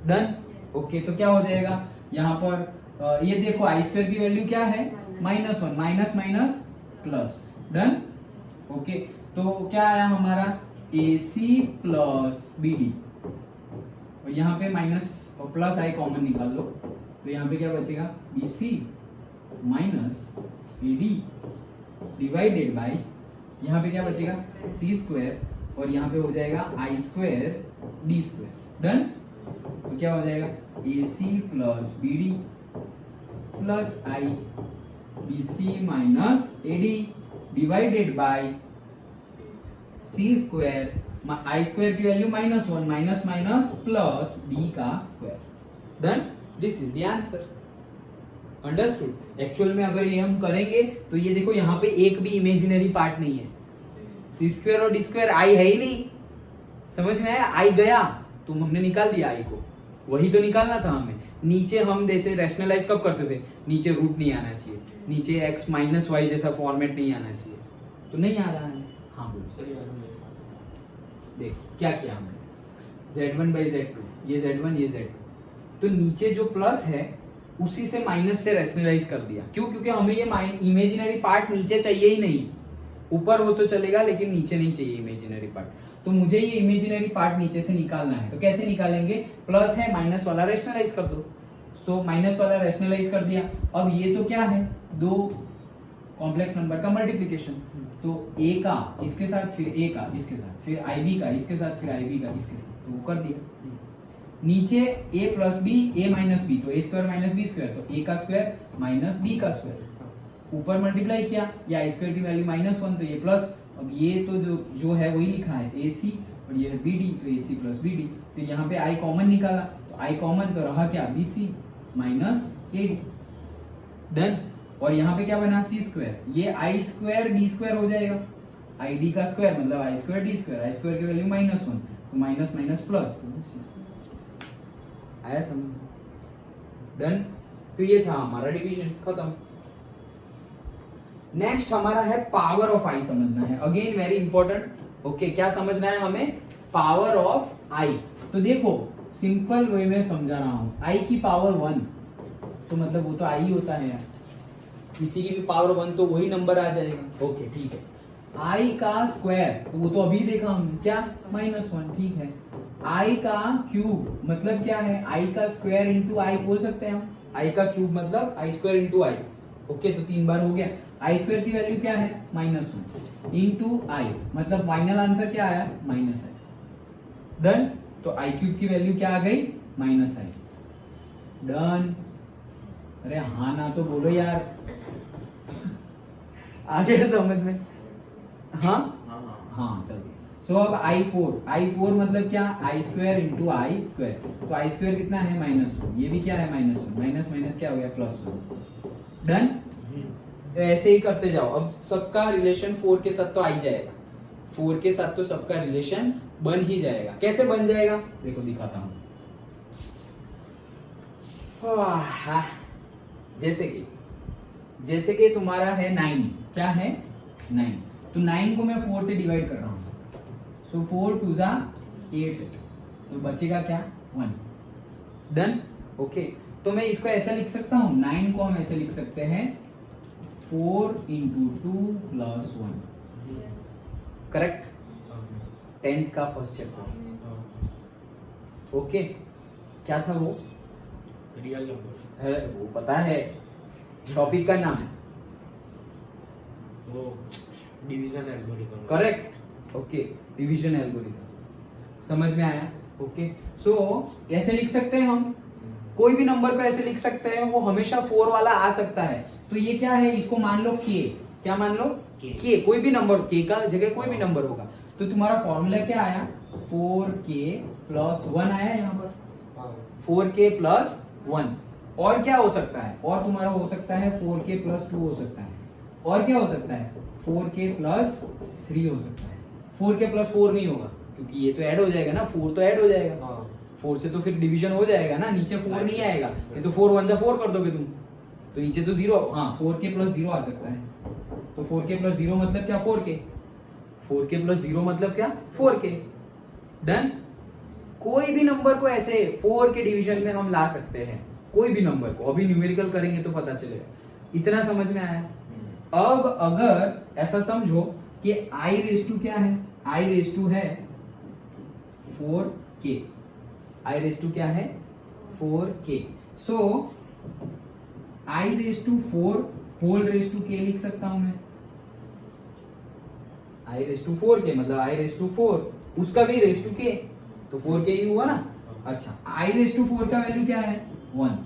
डन। ओके, तो क्या हो जाएगा यहाँ पर, ये देखो आई स्क्वायर की वैल्यू क्या है, -1, minus minus plus. Done. Okay, तो क्या आया हमारा, AC प्लस BD, और यहाँ पे माइनस और प्लस आई कॉमन निकाल लो, तो यहाँ पे क्या बचेगा, BC minus BD divided by, यहाँ पे क्या बचेगा, C स्क्वायर, और यहाँ पे हो जाएगा I square D square. Done. तो क्या हो जाएगा, AC plus BD plus I BC minus AD divided by c square, I square की value -1, minus minus plus d का square. Done. This is the answer. Understood. Actual में अगर ये हम करेंगे तो ये देखो यहाँ पे एक भी इमेजिनरी पार्ट नहीं है, c स्क्वायर और d स्क्वायर आई है ही नहीं, समझ में आया, आई गया तो हमने निकाल दिया आई को, वही तो निकालना था हमें। नीचे हम जैसे रैशनलाइज कब करते थे, नीचे रूट नहीं आना चाहिए, नीचे x माइनस वाई जैसा फॉर्मेट नहीं आना चाहिए, तो नहीं आ रहा है। हाँ बोलो। सर यार मेरे साथ देख क्या किया हमने, z1 बाई z2, ये z1 ये z2, तो नीचे जो प्लस है उसी से माइनस से रैशनलाइज कर दिया। क्यों? क्योंकि हमें ये इमेजिनरी पार्ट नीचे चाहिए ही नहीं, ऊपर हो तो चलेगा लेकिन नीचे नहीं चाहिए इमेजिनरी पार्ट, तो मुझे ये इमेजिनरी पार्ट नीचे से निकालना है। तो कैसे निकालेंगे, प्लस है माइनस वाला रैशनलाइज कर दो, सो माइनस वाला रैशनलाइज कर दिया। अब ये तो क्या है, दो कॉम्प्लेक्स नंबर का मल्टीप्लिकेशन, तो a का इसके साथ फिर a का इसके साथ फिर ib का इसके साथ फिर ib का इसके साथ, तो वो कर दिया। नीचे a plus b a minus b, तो a square minus B square, तो a का स्क्वायर माइनस b का स्क्वायर, ऊपर मल्टीप्लाई किया, या i स्क्वायर की वैल्यू -1 तो ये प्लस, अब ये तो जो है वही लिखा है ac और ये है bd, तो ac प्लस bd, फिर यहाँ पे i कॉमन निकाला, तो i कॉमन तो रहा क्या bc माइनस ad, डन। और यहाँ पे क्या बना c स्क्वायर, ये i स्क्वायर d स्क्वायर हो जाएगा, id का स्क्वायर मतलब i square d square, i square की वैल्यू -1 तो माइनस माइनस प्लस, तो आया समझ, डन। तो ये था हमारा डिवीजन, खत्म। नेक्स्ट हमारा है पावर ऑफ i समझना है, अगेन वेरी इंपॉर्टेंट। ओके, क्या समझना है हमें, पावर ऑफ i। तो देखो सिंपल वे में समझा रहा हूं, i की पावर 1 तो मतलब वो तो i ही होता है यार, किसी की भी पावर 1 तो वही नंबर आ जाएगा। ओके ठीक है, i का स्क्वायर तो वो तो अभी देखा हमने, क्या -1, ठीक है। i का क्यूब मतलब क्या है, i का स्क्वायर इंटू i बोल सकते हैं हम, i का क्यूब मतलब i square into i। Okay, तो 3 बार हो गया। i स्क्वायर की वैल्यू क्या है, -1 इंटू i, मतलब फाइनल आंसर क्या आया, -i, डन। तो i क्यूब की वैल्यू क्या आ गई, -i, डन। अरे हाँ ना तो बोलो यार, आगे समझ में, हाँ हाँ चलो। सो अब i4 मतलब क्या, i square into i square, तो i स्क्वायर कितना है, -1, ये भी क्या है -1, माइनस माइनस क्या हो गया, +1, डन। तो ऐसे ही करते जाओ, अब सबका रिलेशन 4 के साथ तो आ ही जाएगा, 4 के साथ तो सबका रिलेशन बन ही जाएगा। कैसे बन जाएगा, देखो दिखाता हूं। जैसे कि तुम्हारा है 9, क्या है 9, तो 9 को मैं 4 से डिवाइड कर रहा हूं, सो 4 2 जा 8, तो बचेगा क्या 1, डन। ओके, तो मैं इसको ऐसा लिख सकता हूं, 9 को हम ऐसे लिख सकते हैं 4 इंटू 2 प्लस 1, करेक्ट, 10th का फर्स्ट चैप्टर। ओके, क्या था वो, रियल नंबर्स, है वो पता है, टॉपिक का नाम है, वो division algorithm, correct. Okay, division algorithm, समझ में आया। ओके, सो ऐसे लिख सकते हैं हम, कोई भी नंबर को ऐसे लिख सकते हैं, वो हमेशा 4 वाला आ सकता है। तो ये क्या है, इसको मान लो k, क्या मान लो k, कोई भी नंबर, k का जगह कोई भी नंबर होगा, तो तुम्हारा फॉर्मूला क्या आया, 4k प्लस 1 आया यहाँ पर, 4k प्लस 1। और क्या हो सकता है, और तुम्हारा हो सकता है 4k प्लस 2 हो सकता है, और क्या हो सकता है 4k प्लस 3 हो सकता है, 4k प्लस 4 नहीं होगा क्योंकि ये तो ऐड हो जाएगा ना, 4 तो ऐड हो जाएगा, 4 से तो फिर डिवीजन हो जाएगा ना, नीचे 4 नहीं आएगा, ये तो 4 1 जा 4 कर दोगे तुम, तो नीचे तो 0, हाँ 4k प्लस 0 आ सकता है, तो 4k प्लस 0 मतलब क्या 4k, 4k प्लस 0 मतलब क्या 4k, डन। कोई भी नंबर को ऐसे 4 के डिवीजन में हम ला सकते हैं, कोई भी नंबर को, अभी न्यूमेरिकल करेंगे तो पता चलेगा। इतना समझ में आया। अब अगर ऐसा समझो कि i रेस टू क्या है, i रेस टू है 4k, i रेस टू क्या है 4k, so i raise to 4 whole raise to k लिख सकता हूं मैं, i रेस टू 4k मतलब i रेस टू 4, उसका भी रेस टू k, तो 4k ही हुआ ना। अच्छा, i रेस टू 4 का वैल्यू क्या है 1,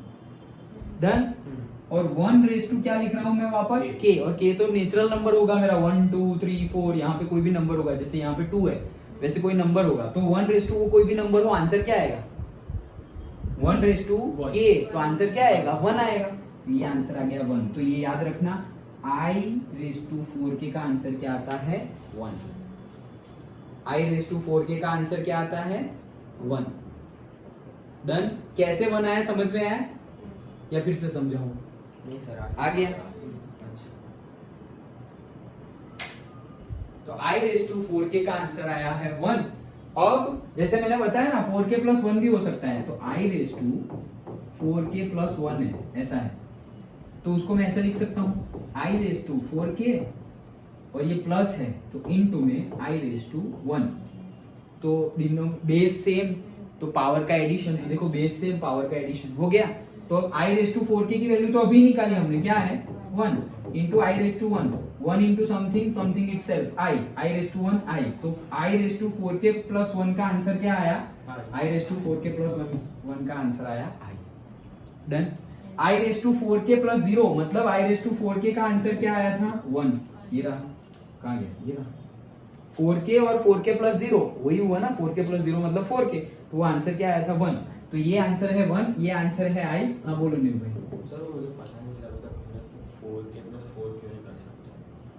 डन। और 1 रेस टू क्या लिख रहा हूं मैं वापस k, और k तो नेचुरल नंबर होगा मेरा, 1 2 3 4, यहाँ पे कोई भी नंबर होगा, जैसे यहाँ पे 2 है वैसे कोई नंबर होगा, तो 1 रेस टू वो कोई भी नंबर हो, आंसर क्या आएगा 1 रेस टू k, तो आंसर क्या आएगा 1 आएगा, तो ये आंसर आ गया 1। तो ये याद रखना, i रेस टू 4k का आंसर क्या आता है 1, i रेस टू 4k का आंसर क्या आता है 1, डन। कैसे 1 आया समझ में आया या फिर से समझाऊं, नहीं सर आ गया। तो आई रेस टू 4k का आंसर आया है 1। अब जैसे मैंने बताया ना 4k प्लस 1 भी हो सकता है, तो i raise to 4k plus 1 है, ऐसा है, तो उसको मैं ऐसे लिख सकता हूं आई रेस टू 4k और ये प्लस है तो इनटू में आई रेस टू 1, तो बेस सेम तो पावर का एडिशन, तो देखो बेस सेम पावर का एडिशन हो गया। तो आई रेस टू 4k की वैल्यू तो अभी निकाली हमने, क्या है 1 into i raise to 1 into something something itself i raise to 1 i, तो i raise to 4k plus 1 का आंसर क्या आया, आई रेस टू 4k प्लस 1 का आंसर आया I. Done. I raise to 4k plus 0 मतलब आई रेस टू 4k का answer क्या आया था 1, ये रहा, कहां गया, ये रहा 4k और 4k प्लस 0 वही हुआ ना, 4k प्लस 0 मतलब 4k, तो वो आंसर क्या आया था 1, तो ये आंसर है 1, ये आंसर है आई। हाँ बोलो नील भाई। सर मुझे पता नहीं लगा था 4k प्लस 4 क्यों नहीं कर सकते,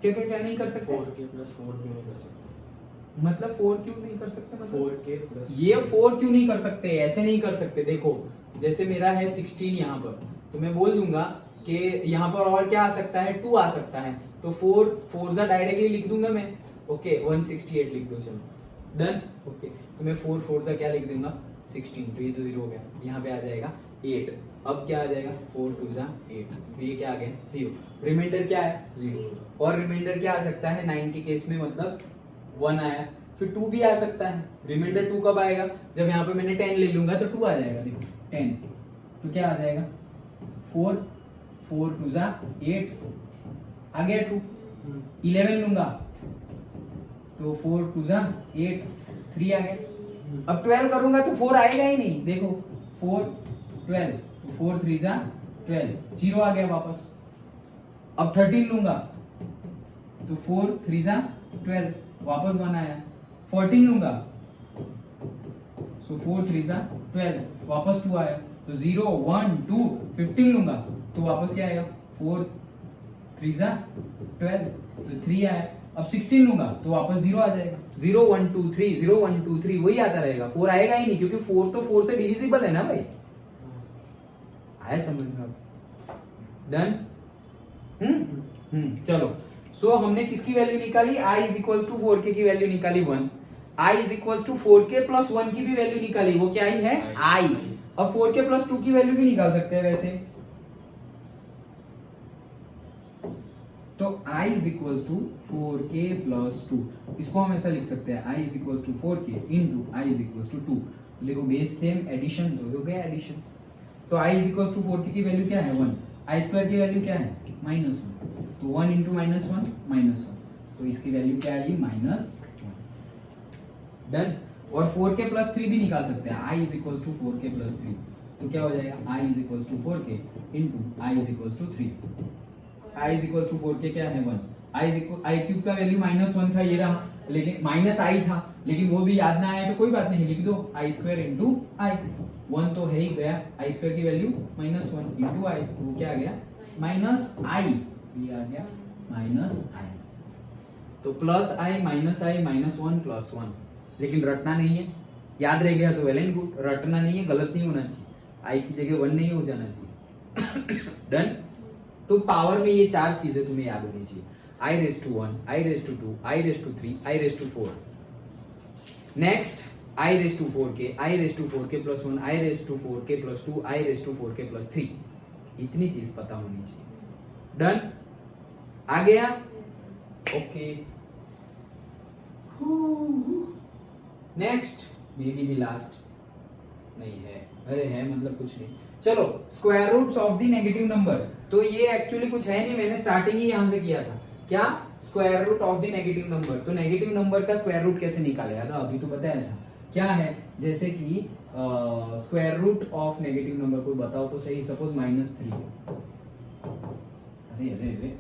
क्या क्या क्या नहीं कर सकते, 4k प्लस 4 क्यों नहीं कर सकते, मतलब 4 क्यों नहीं कर सकते, मतलब 4k प्लस ये 4 क्यों नहीं कर सकते, ऐसे नहीं कर सकते। देखो जैसे मेरा है 16 यहाँ पर, तो मैं बोल दूंगा कि यहाँ पर और क्या आ सकता है 2 आ सकता है, तो 4 जा डायरेक्टली लिख दूंगा मैं, ओके 168 लिख दो, चलो डन। ओके तो मैं 4 जा क्या लिख दूंगा 16, तो ये तो 0 हो गया, यहाँ पे आ जाएगा 8, अब क्या आ जाएगा 4 2 जा 8, तो ये क्या आ गया 0, रिमाइंडर क्या है 0, और रिमाइंडर क्या आ सकता है 9 के केस में, मतलब 1 आया, फिर 2 भी आ सकता है, रिमाइंडर 2 कब आएगा जब यहाँ पे मैंने 10 ले लूंगा तो 2 आ जाएगा, देखो 10, तो क्या आ जाएगा 4 2 जा 8 आ गया 2, 11 लूंगा तो 4 2 जा 8 3 आ गया, अब 12 करूंगा तो 4 आएगा ही नहीं, देखो 4 12 तो 4 3 जा 12 0 आ गया वापस। अब 13 लूंगा तो 4 3 जा 12 वापस 1 आया, 14 लूंगा सो 4 3 जा 12 वापस 2 आया, तो 0 1 2 15 लूंगा तो वापस क्या आएगा 4 3 जा 12 तो 3 आया, अब 16 लूंगा तो वापस 0 आ जाएगा, 0 1 2 3 0 1 2 3 वही आता रहेगा, 4 आएगा ही नहीं क्योंकि 4 तो 4 से डिविजिबल है ना भाई, आया समझ में, डन। चलो सो हमने किसकी वैल्यू निकाली, i is equal to 4k की वैल्यू निकाली 1, i is equal to 4k plus 1 की भी वैल्यू निकाली, वो क्या आई है i। अब 4k प्लस 2 की वैल्यू भी निकाल सकते हैं वैसे, तो i is equal to 4k plus 2, इसको हम ऐसा लिख सकते हैं i is equal to 4k into i is equal to 2, देखो बेस सेम एडिशन तो हो गया एडिशन, तो i is equal to 4k की वैल्यू क्या है 1, i स्क्वायर की वैल्यू क्या है -1, तो 1 इंटू -1 -1, तो इसकी वैल्यू क्या आई -1, डन। और 4k प्लस 3 भी निकाल सकते हैं, i is equal to 4k plus 3, तो क्या हो जाएगा i is equal to 4k into i is equal to 3, i is equal to 4k क्या है 1, i क्यूब का वैल्यू -1 था, ये रहा, लेकिन -i था, लेकिन वो भी याद ना आया तो कोई बात नहीं, लिख दो i स्क्वायर इंटू i, 1 तो है ही गया, i स्क्वायर की वैल्यू -1 इंटू i, तो वो क्या आ गया -i, ये आ गया -i, तो प्लस i -1 प्लस 1, लेकिन रटना नहीं है, याद रह गया तो वेल एंड गुड, रटना नहीं है, गलत नहीं होना चाहिए, i की जगह 1 नहीं हो जाना चाहिए, डन। तो पावर में ये 4 चीजें तुम्हें याद होनी चाहिए, i raise to 1, i raise to 2, i raise to 3, i raise to 4, next i raise to 4k, i raise to 4k plus 1, i raise to 4k plus 2, i raise to 4k plus 3, इतनी चीज पता होनी चाहिए, done. आ गया, okay, next may be the last, नहीं है, अरे है मतलब कुछ नहीं, चलो square roots of the negative number, तो ये एक्चुअली कुछ है नहीं, मैंने स्टार्टिंग ही यहां से किया था, क्या square root of the negative number, तो नेगेटिव नंबर का स्क्वायर रूट कैसे निकालेगा, तो अभी तो बताया था क्या है, जैसे कि square root of negative number कोई बताओ तो सही, सपोज -3, अरे अरे अरे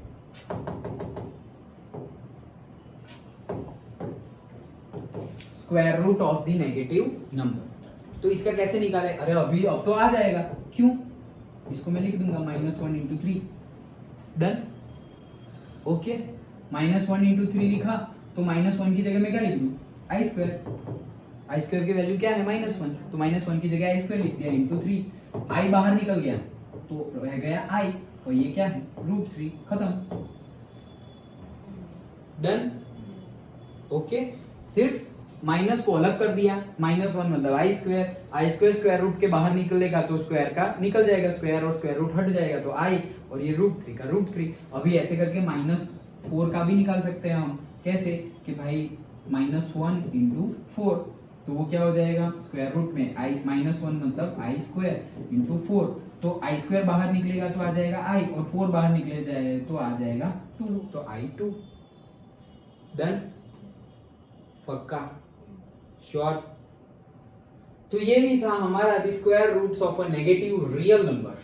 square root of the negative number, तो इसका कैसे निकाले, अरे अभी अब तो आ जाएगा, क्यों, इसको मैं लिख दूंगा -1 इंटू 3, डन, ओके, -1 इंटू 3 लिखा, तो -1 की जगह मैं क्या लिख दूं i स्क्वायर की वैल्यू क्या है -1, तो -1 की जगह i स्क्वायर लिख दिया इंटू 3, i बाहर निकल गया तो रह गया i, और ये क्या है √3, खत्म, डन। ओके, सिर्फ माइनस को अलग कर दिया, -1 मतलब आई स्क्वायर स्क्वायर रूट के बाहर निकलेगा तो स्क्वायर का निकल जाएगा, स्क्वायर और स्क्वायर रूट हट जाएगा तो आई, और ये √3 का √3। अभी ऐसे करके -4 का भी निकाल सकते हैं हम, कैसे कि भाई -1 × 4, तो वो क्या हो जाएगा, स्क्वायर रूट में आई -1 मतलब आई स्क्वायर × 4, तो आई स्क्वायर बाहर निकलेगा तो आ जाएगा आई, और 4 बाहर निकले जाए तो आ जाएगा 2, तो i2। डन, पक्का, श्योर। तो ये भी था हमारा the square roots of a negative real number.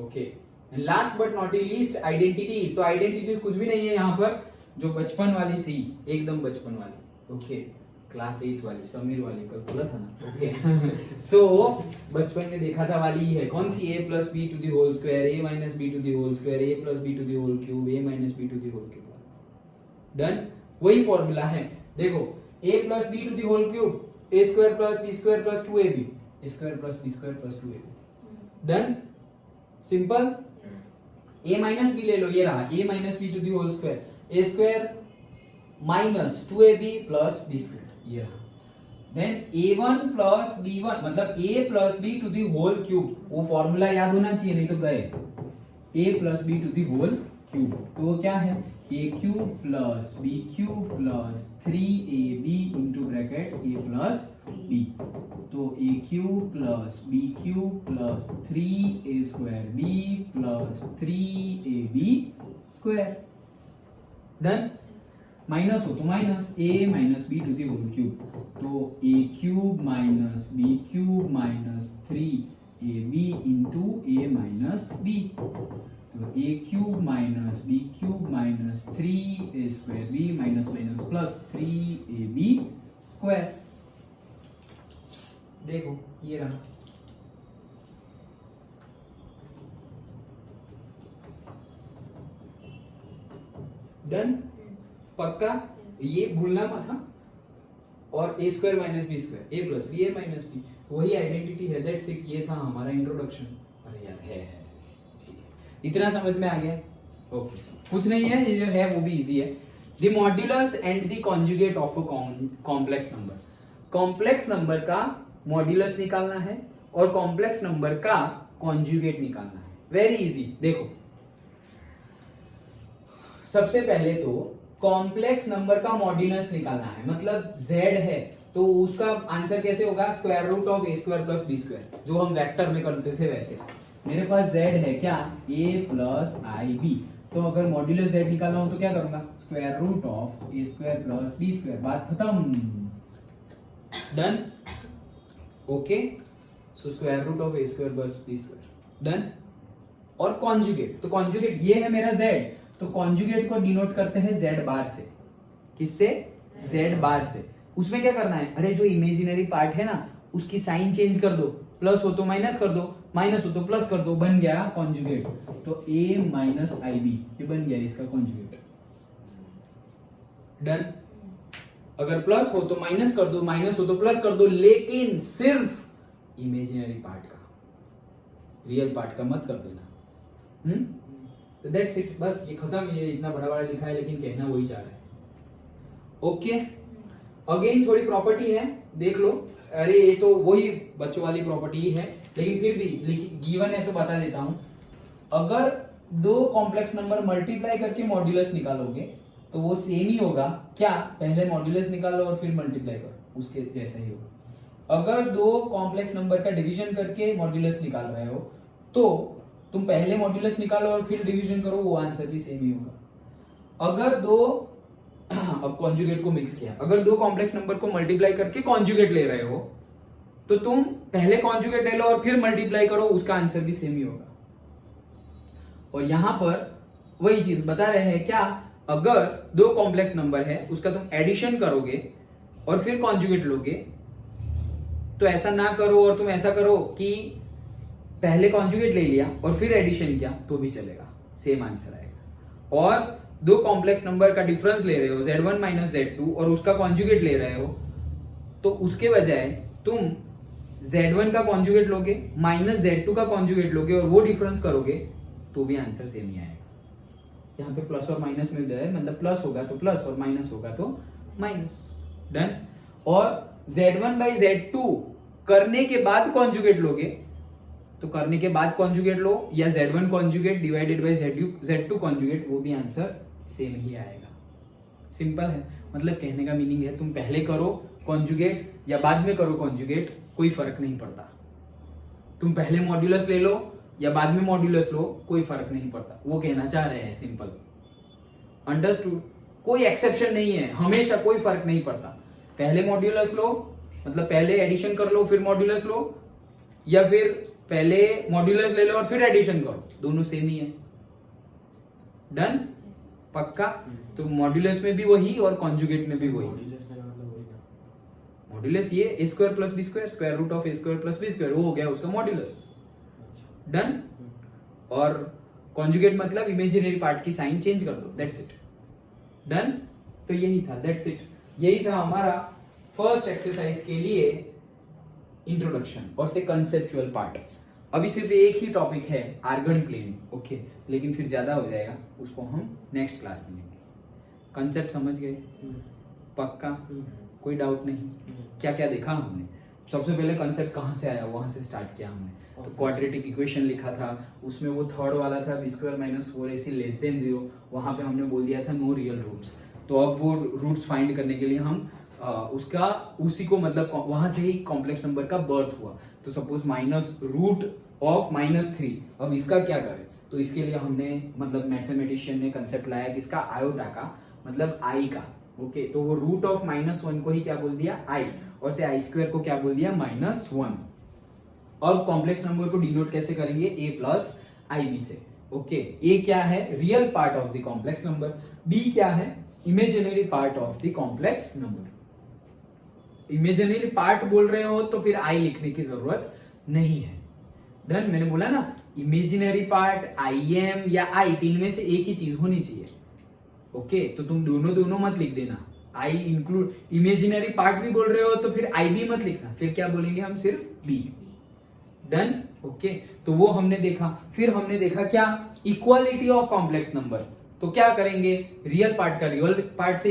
Okay, and last but not least identities. तो आइडेंटिटीज कुछ भी नहीं है यहाँ पर, जो बचपन वाली थी, एकदम बचपन वाली। ओके, क्लास 8 वाली, समीर वाली, कल बोला था ना। ओके सो बचपन में देखा था वाली है कौन सी, a + b to the whole square, a - b to the whole square, a + b to the whole cube, a - b to the whole cube. Done, वही फॉर्मूला है। देखो, a + b to the whole cube, a² + b² + 2ab, a² + b² + 2ab। Done, simple. a - b ले लो, ये रहा a - b to the whole square, a² - 2ab + b², ये रहा। Then a1 + b1 मतलब a + b to the whole cube, वो formula याद होना चाहिए, नहीं तो गए। a + b to the whole cube, तो वो क्या है, a³ + b³ + 3ab into bracket a + b, तो a³ + b³ + 3a² b + 3ab²। Done, minus हो तो minus, a - b to the whole cube, तो a³ - b³ - 3ab into a - b, तो a³ - b³ - 3a²b + 3ab²। देखो ये रहा। Done, पक्का, ये भूलना मत। हाँ, और a² - b², a + b, a - b, वही आइडेंटिटी है। दैट्स इट, ये था हमारा इंट्रोडक्शन। अरे यार है ठीक है, इतना समझ में आ गया। ओके, कुछ नहीं है, ये जो है वो भी इजी है। The modulus and the conjugate of a complex number. Complex number का मॉड्यूलस निकालना है और कॉम्प्लेक्स नंबर का कॉन्जुगेट निकालना है। Very easy. देखो, सबसे पहले तो कॉम्प्लेक्स नंबर का मॉड्यूलस निकालना है, मतलब z है तो उसका आंसर कैसे होगा, square root of a² + b², जो हम वेक्टर में करते थे वैसे। मेरे पास z है क्या, a + ib, तो अगर मॉड्यूलस z निकालना हो तो क्या करूंगा, square root of a² + b², बात खत्म। Done, okay, so square root of a² + b²। Done, और कॉन्जुगेट, तो कॉन्जुगेट ये है मेरा z, तो कॉन्जुगेट को डिनोट करते हैं z बार से। किससे, z बार से। उसमें क्या करना है, अरे जो इमेजिनरी पार्ट है ना उसकी साइन चेंज कर दो, प्लस हो तो माइनस कर दो, माइनस हो तो प्लस कर दो, बन गया कॉन्जुगेट। तो a - ib, ये बन गया इसका कॉन्जुगेट। डन, अगर प्लस हो तो माइनस कर दो, माइनस हो तो प्लस कर दो, लेकिन सिर्फ इमेजिनरी पार्ट का, रियल पार्ट का मत कर देना। तो दैट्स इट, बस ये खत्म। ये इतना बड़ा बड़ा लिखा है लेकिन कहना वही चाह रहा है। ओके, अगेन थोड़ी प्रॉपर्टी है, देख लो। अरे ये तो वही बच्चों वाली प्रॉपर्टी ही है, लेकिन फिर भी गिवन है तो बता देता हूं। अगर दो कॉम्प्लेक्स नंबर मल्टीप्लाई करके मॉड्यूलस निकालोगे तो वो सेम ही होगा क्या, पहले मॉड्यूलस निकालो और फिर मल्टीप्लाई करो, उसके जैसा ही होगा। अगर दो कॉम्प्लेक्स नंबर का डिवीजन करके मॉड्यूलस निकाल रहे हो तो तुम पहले मॉड्यूलस निकालो और फिर डिवीजन करो, वो आंसर भी सेम ही होगा। अगर दो अब कॉन्जुगेट को मिक्स किया, अगर दो कॉम्प्लेक्स नंबर को मल्टीप्लाई करके कॉन्जुगेट ले रहे हो तो तुम पहले कॉन्जुगेट ले लो और फिर मल्टीप्लाई करो, उसका आंसर भी सेम ही होगा। और यहां पर वही चीज बता रहे हैं क्या, अगर दो कॉम्प्लेक्स नंबर है उसका तुम एडिशन करोगे और फिर कॉन्जुगेट लोगे तो ऐसा ना करो, और तुम ऐसा करो कि पहले कॉन्जुगेट ले लिया और फिर एडिशन किया तो भी चलेगा, सेम आंसर आएगा। और दो कॉम्प्लेक्स नंबर का डिफरेंस ले रहे हो z1 - z2 और उसका कॉन्जुगेट ले रहे हो तो उसके बजाय तुम z1 का कॉन्जुगेट लोगे -z2 का कॉन्जुगेट लोगे और वो डिफरेंस करोगे तो भी आंसर सेम ही आएगा। यहाँ पे प्लस और माइनस मिल जाए, मतलब प्लस होगा तो प्लस और माइनस होगा तो माइनस। डन। और z1 by z2 करने के बाद कॉन्जुगेट लोगे तो करने के बाद कॉन्जुगेट लो, या z1 conjugate divided by z2 conjugate, वो भी आंसर सेम ही आएगा। सिंपल है, मतलब कहने का मीनिंग है तुम पहले करो कॉन्जुगेट या बाद में करो कॉन्जुगेट, कोई फर्क नहीं पड़ता। तुम पहले मॉड्यूलस ले लो या बाद में मॉड्यूलस लो, कोई फर्क नहीं पड़ता। वो कहना चाह रहे हैं, सिंपल। अंडरस्टूड? कोई एक्सेप्शन नहीं है, हमेशा कोई फर्क नहीं पड़ता। पहले मॉड्यूलस लो, मतलब पहले एडिशन कर लो फिर मॉड्यूलस लो, या फिर पहले मॉड्यूलस ले लो और फिर एडिशन करो, दोनों सेम ही है। डन? पक्का? तो मॉड्यूलस में भी वही और कॉन्जुगेट में भी वही। मॉड्यूलस ये a square plus B square, square root of a square plus B square, वो हो गया उसका मॉड्यूलस। डन? और कॉन्जुगेट मतलब इमेजिनरी पार्ट की साइन चेंज कर दो, दैट्स इट। डन? तो यही था, दैट्स इट। यही था हमारा फर्स्ट एक्सरसाइज के लिए इंट्रोडक्शन और से कंसेप्चुअल पार्ट। अभी सिर्फ एक ही टॉपिक है, आर्गन प्लेन, ओके, लेकिन फिर ज्यादा हो जाएगा, उसको हम नेक्स्ट क्लास में लेंगे। कंसेप्ट समझ गए? पक्का? कोई डाउट नहीं? क्या क्या देखा हमने? सबसे पहले कंसेप्ट कहाँ से आया, वहां से स्टार्ट किया हमने। तो क्वाड्रेटिक इक्वेशन लिखा था, उसमें वो थर्ड वाला था B square minus 4ac less than 0, वहां पे हमने बोल दिया था नो रियल रूट्स। तो अब वो रूट्स फाइंड करने के लिए हम उसी को मतलब वहां से ही कॉम्प्लेक्स नंबर का बर्थ हुआ। तो सपोज माइनस रूट ऑफ -3, अब इसका क्या करें? तो इसके लिए हमने मतलब मैथमेटिशियन ने कंसेप्ट लाया किसका, आयोटा का, मतलब आई का, ओके। तो वो रूट ऑफ -1 को ही क्या बोल दिया, आई, और से आई स्क्वायर को क्या बोल दिया, -1। अब कॉम्प्लेक्स नंबर को डिनोट कैसे करेंगे, a प्लस आई बी से, ओके। ए क्या है, real part of the complex number, B क्या है, imaginary part of the complex number. Imaginary part बोल रहे हो तो फिर आई लिखने की जरूरत नहीं है। डन? मैंने बोला ना, इमेजिनरी पार्ट, आई एम या आई, तीन में से एक ही चीज होनी चाहिए, ओके। तो तुम दोनों मत लिख देना, आई इंक्लूड, इमेजिनरी पार्ट भी बोल रहे हो तो फिर आई भी मत लिखना, फिर क्या बोलेंगे हम, सिर्फ बी। डन? ओके। तो वो हमने देखा। फिर हमने देखा क्या, इक्वालिटी ऑफ कॉम्प्लेक्स नंबर। तो क्या करेंगे, रियल पार्ट का रियल पार्ट से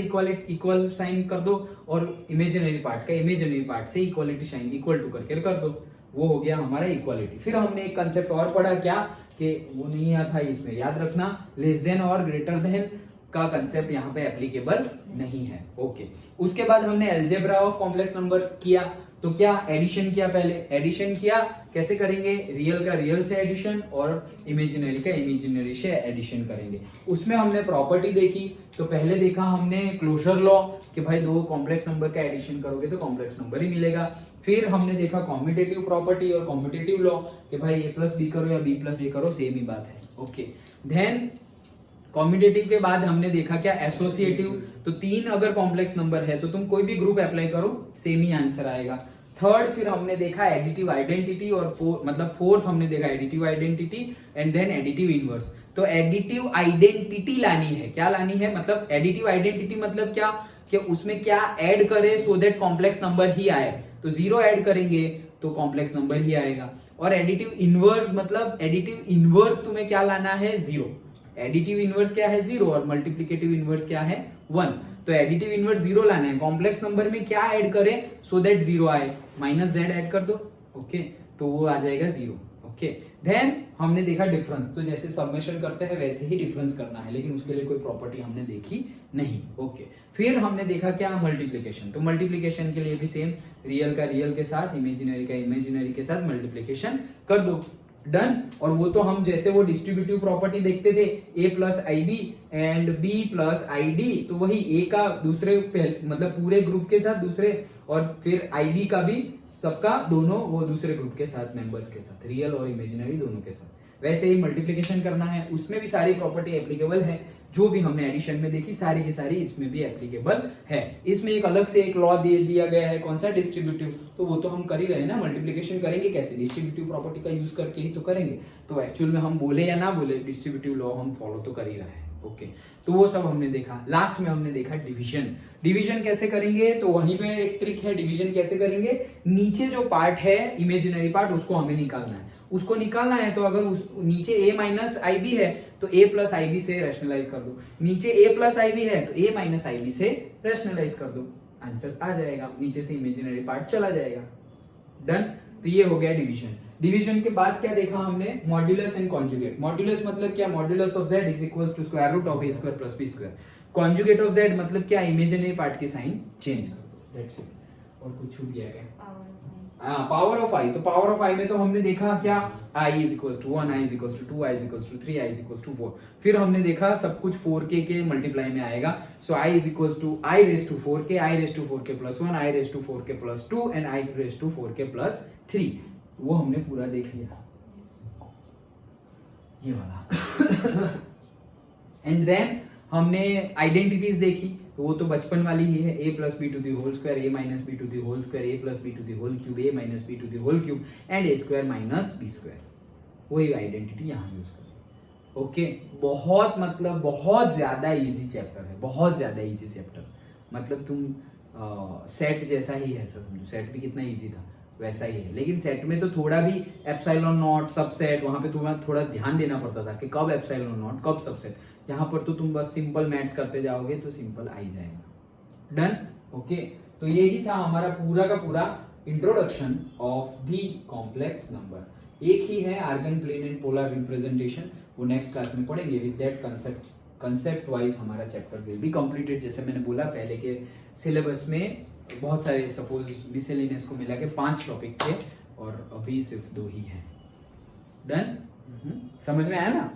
इक्वल साइन कर दो, और इमेजिनरी पार्ट का इमेजिनरी पार्ट से इक्वालिटी साइन इक्वल टू करके कर दो, वो हो गया हमारा इक्वालिटी। फिर हमने एक कंसेप्ट और पढ़ा, क्या कि वो नहीं आता इसमें, याद रखना, लेस देन और ग्रेटर देन का कंसेप्ट यहाँ पे एप्लीकेबल नहीं है, ओके। उसके बाद हमने अलजेब्रा ऑफ कॉम्प्लेक्स नंबर किया। तो क्या एडिशन किया, पहले एडिशन किया, कैसे करेंगे, रियल का रियल से एडिशन और इमेजिनरी का इमेजिनरी से एडिशन करेंगे। उसमें हमने प्रॉपर्टी देखी। तो पहले देखा हमने क्लोजर लॉ कि भाई दो कॉम्प्लेक्स नंबर का एडिशन करोगे तो कॉम्प्लेक्स नंबर ही मिलेगा। फिर हमने देखा कॉम्पिटेटिव प्रॉपर्टी और कॉम्पिटेटिव लॉ कि भाई a प्लस बी करो या b प्लस a करो, सेम ही बात है, ओके। देन कॉम्पिटेटिव के बाद हमने देखा क्या, एसोसिएटिव। तो तीन अगर कॉम्प्लेक्स नंबर है तो तुम कोई भी ग्रुप अप्लाई करो, सेम ही आंसर आएगा। थर्ड फिर हमने देखा एडिटिव आइडेंटिटी, और फोर्थ हमने देखा additive identity and then additive inverse. तो एडिटिव आइडेंटिटी लानी है, क्या लानी है, मतलब एडिटिव आइडेंटिटी मतलब क्या, कि उसमें क्या ऐड करे सो दैट कॉम्प्लेक्स नंबर ही आए। तो 0 ऐड करेंगे तो कॉम्प्लेक्स नंबर ही आएगा। और एडिटिव इनवर्स मतलब एडिटिव इनवर्स तुम्हें क्या लाना है, 0। एडिटिव इनवर्स क्या है, 0, और मल्टीप्लिकेटिव इनवर्स क्या है, 1। तो एडिटिव इनवर्स 0 लाना है, कॉम्प्लेक्स नंबर में क्या ऐड करें सो दैट 0 आए, -z ऐड कर दो, ओके। तो वो आ जाएगा 0, ओके। देन हमने देखा डिफरेंस। तो जैसे सबमेशन करते हैं वैसे ही डिफरेंस करना है, लेकिन उसके लिए कोई प्रॉपर्टी हमने देखी नहीं, ओके। फिर हमने देखा क्या, मल्टीप्लिकेशन। तो मल्टीप्लिकेशन के लिए भी सेम, रियल का रियल के साथ, इमेजिनरी का इमेजिनरी के साथ मल्टीप्लिकेशन कर दो। डन? और वो तो हम जैसे वो डिस्ट्रीब्यूटिव प्रॉपर्टी देखते थे, a plus I B and b plus I D, तो वही a का दूसरे मतलब पूरे ग्रुप के साथ दूसरे, और फिर ib का भी सबका दोनों वो दूसरे ग्रुप के साथ, मेंबर्स के साथ, रियल और इमेजिनरी दोनों के साथ। वैसे ही मल्टीप्लिकेशन करना है, उसमें भी सारी प्रॉपर्टी एप्लीकेबल है, जो भी हमने एडिशन में देखी सारी की सारी इसमें भी एप्लीकेबल है। इसमें एक अलग से एक लॉ दे दिया गया है, कौन सा, डिस्ट्रीब्यूटिव। तो वो तो हम कर ही रहे हैं ना, मल्टीप्लिकेशन करेंगे कैसे, डिस्ट्रीब्यूटिव प्रॉपर्टी का यूज करके ही तो करेंगे। तो एक्चुअल में हम बोले या ना बोले, डिस्ट्रीब्यूटिव लॉ हम फॉलो तो कर ही रहे हैं, ओके। तो वो सब हमने देखा। लास्ट में हमने देखा डिवीजन। डिवीजन कैसे करेंगे, तो वहीं पे एक ट्रिक है, डिवीजन कैसे करेंगे, नीचे जो पार्ट है इमेजिनरी पार्ट उसको हमें निकालना है। उसको निकालना है तो अगर उस नीचे a माइनस आई बी है तो a प्लस आई बी से रैशनलाइज कर दो, नीचे a प्लस आई बी है तो a माइनस आई बी से रैशनलाइज कर दो। आंसर आ जाएगा, नीचे से इमेजिनरी पार्ट चला जाएगा। डन। तो ये हो गया डिवीजन। डिवीजन के बाद क्या देखा हमने, मॉड्यूलस एंड कॉन्जुगेट। मॉड्यूलस मतलब क्या, modulus of z is equals to square root of a square plus b square. Conjugate of z मतलब क्या, इमेजिनरी पार्ट के साइन चेंज करो, दैट्स इट। और कुछ छूट गया क्या? Power of i। तो पावर ऑफ i में तो हमने देखा क्या, i is equals to 1, i is equals to 2, i is equals to 3, i is equals to 4। फिर हमने देखा सब कुछ 4k के मल्टीप्लाई में आएगा। So i is equals to i raise to 4k, i raise to 4k plus 1, i raise to 4k plus 2 and i raise to 4k plus 3। वो हमने पूरा देख लिया, ये वाला। एंड देन हमने आइडेंटिटीज देखी, तो वो तो बचपन वाली ही है, a plus B to the whole square, a minus B to the whole square, a plus B to the whole cube, a minus B to the whole cube and a square minus B square. वही identity यहाँ use करें। Okay, बहुत मतलब बहुत ज्यादा easy chapter है, बहुत ज्यादा इजी चैप्टर। मतलब तुम सेट जैसा ही है, समझो सेट भी कितना इजी था वैसा ही है, लेकिन सेट में तो थोड़ा भी एप्सिलॉन नॉट सबसेट, वहां पे तुम्हें थोड़ा ध्यान देना पड़ता था कि कब एप्सिलॉन नॉट कब सबसेट। यहाँ पर तो तुम बस सिंपल मैथ्स करते जाओगे तो सिंपल आ ही जाएगा। डन। ओके, तो यही था हमारा पूरा का पूरा introduction of the complex number. एक ही है Argand plane and polar representation, वो नेक्स्ट क्लास में पढ़ेंगे। विद दैट कंसेप्ट वाइज हमारा चैप्टर विल बी कंप्लीटेड। जैसे मैंने बोला पहले के सिलेबस में बहुत सारे, सपोज मिसलेनियस को मिला के 5 टॉपिक थे और अभी सिर्फ 2 ही हैं। डन। समझ में आया ना?